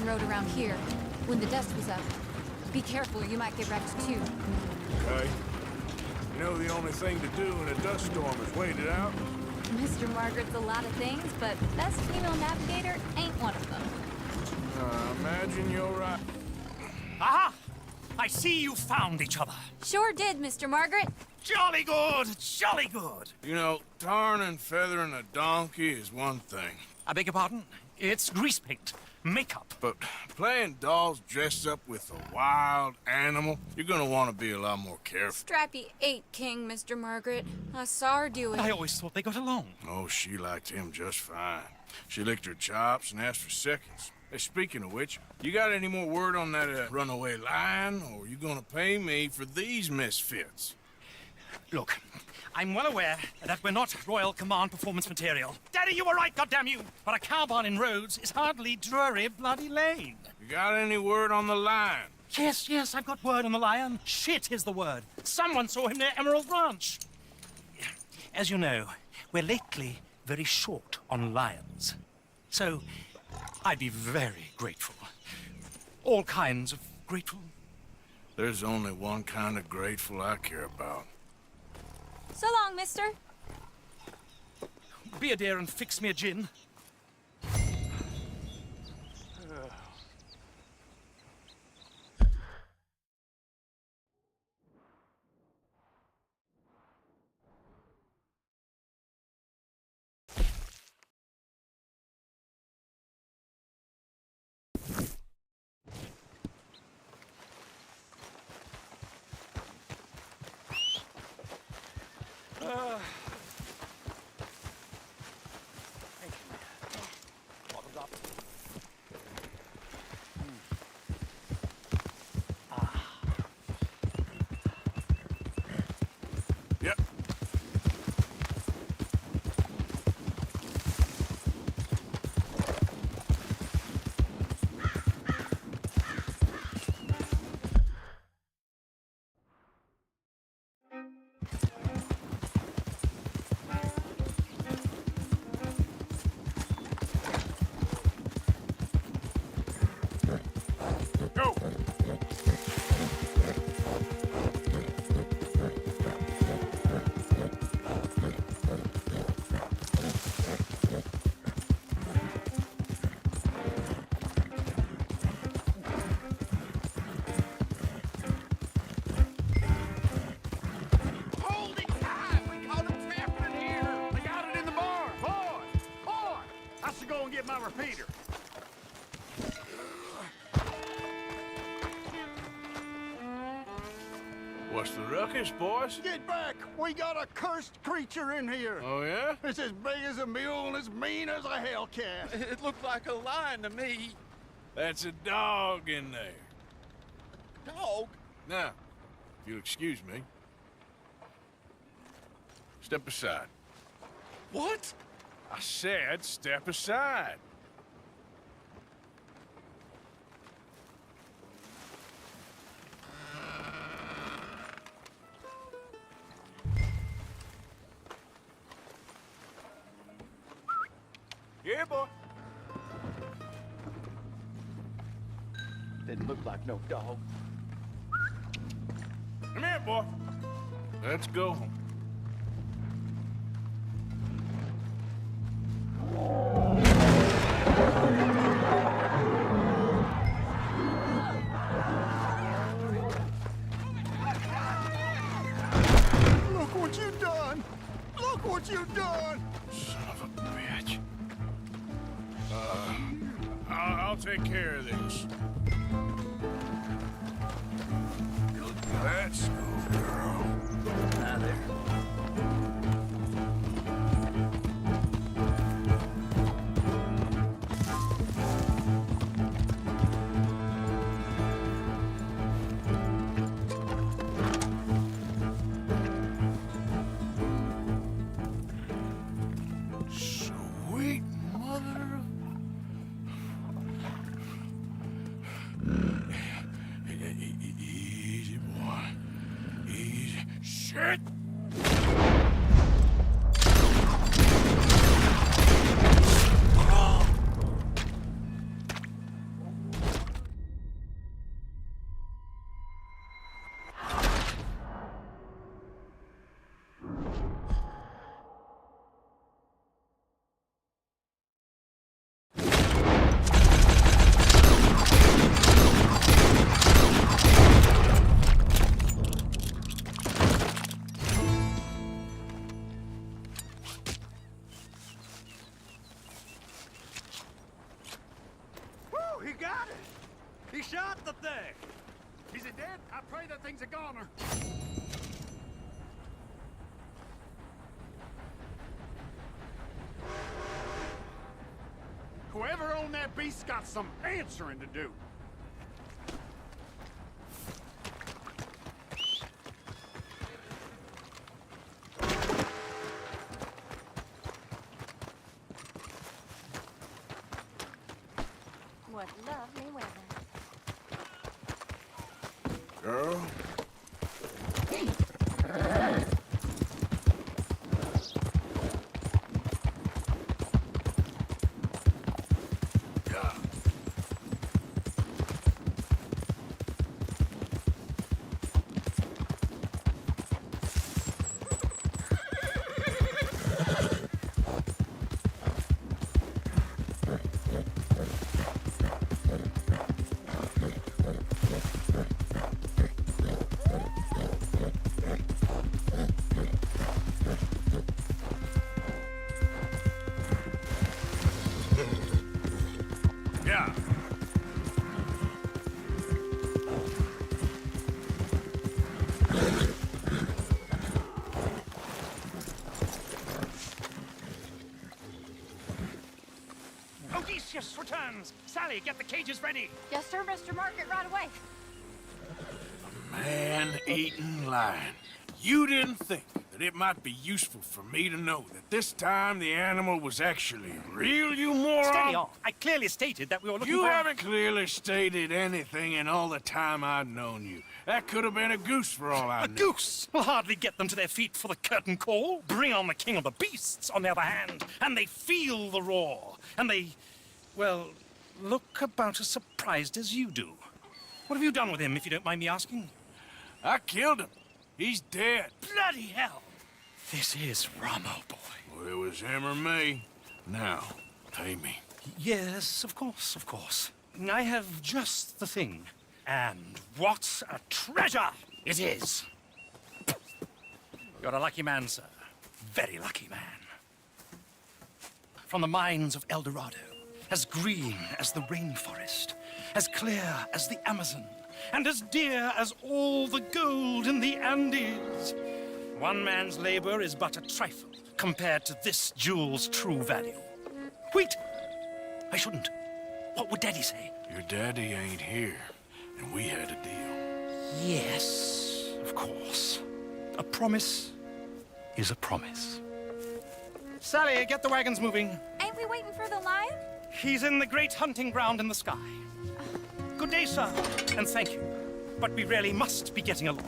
Road around here when the dust was up. Be careful, you might get wrecked too. Okay. You know the only thing to do in a dust storm is wait it out? Mr. Margaret's a lot of things, but best female navigator ain't one of them. Imagine you're right. Aha! I see you found each other. Sure did, Mr. Margaret. Jolly good, jolly good. You know, tarring and feathering a donkey is one thing. I beg your pardon? It's grease paint. Makeup. But playing dolls dressed up with a wild animal, you're gonna want to be a lot more careful. Strappy ain't king, Mr. Margaret. I saw her do it. I always thought they got along. Oh, she liked him just fine. She licked her chops and asked for seconds. Hey, speaking of which, you got any more word on that runaway lion, or are you gonna pay me for these misfits? Look, I'm well aware that we're not Royal Command performance material. Daddy, you were right, goddamn you! But a cowbarn in Rhodes is hardly Drury Bloody Lane. You got any word on the lion? Yes, I've got word on the lion. Shit is the word. Someone saw him near Emerald Ranch. As you know, we're lately very short on lions. So, I'd be very grateful. All kinds of grateful. There's only one kind of grateful I care about. So long, mister. Be a dear and fix me a gin. Yep. Go! Hold it tight! We caught him trapped in here! They got it in the barn! Boy! I should go and get my repeater. What's the ruckus, boys? Get back! We got a cursed creature in here! Oh, yeah? It's as big as a mule and as mean as a hellcat. It looked like a lion to me. That's a dog in there. Dog? Now, if you'll excuse me. Step aside. What? I said step aside. Here, boy. Didn't look like no dog. Come here, boy. Let's go home. Look what you done! Look what you done! Son of a bitch. I'll take care of this. Let's go, girl. Now there. Sweet mother of... Easy, boy. Easy. Shit! Woo, he got it. He shot the thing. Is it dead? I pray that thing's a goner. Whoever owned that beast's got some answering to do. What lovely weather. Girl? Yeah. Odysseus returns. Sally, get the cages ready. Yes, sir, Mr. Margaret, right away. Man-eating lion. You didn't think that it might be useful for me to know that this time the animal was actually real, you moron? Steady on. I clearly stated that we were looking You for... haven't clearly stated anything in all the time I've known you. That could have been a goose for all I A knew. goose will hardly get them to their feet for the curtain call. Bring on the king of the beasts, on the other hand, and they feel the roar. And they, well, look about as surprised as you do. What have you done with him, if you don't mind me asking? I killed him. He's dead. Bloody hell! This is Ramo, boy. Well, it was him or me. Now, pay me. Yes, of course, of course. I have just the thing. And what a treasure it is! You're a lucky man, sir. Very lucky man. From the mines of El Dorado, as green as the rainforest, as clear as the Amazon, and as dear as all the gold in the Andes. One man's labor is but a trifle compared to this jewel's true value. Wait! I shouldn't. What would Daddy say? Your daddy ain't here, and we had a deal. Yes, of course. A promise is a promise. Sally, get the wagons moving. Ain't we waiting for the lion? He's in the great hunting ground in the sky. Good day, sir, and thank you. But we really must be getting along.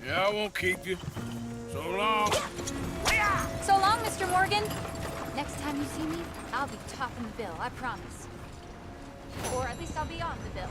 Yeah, I won't keep you. So long. So long, Mr. Morgan. Next time you see me, I'll be topping the bill, I promise. Or at least I'll be on the bill.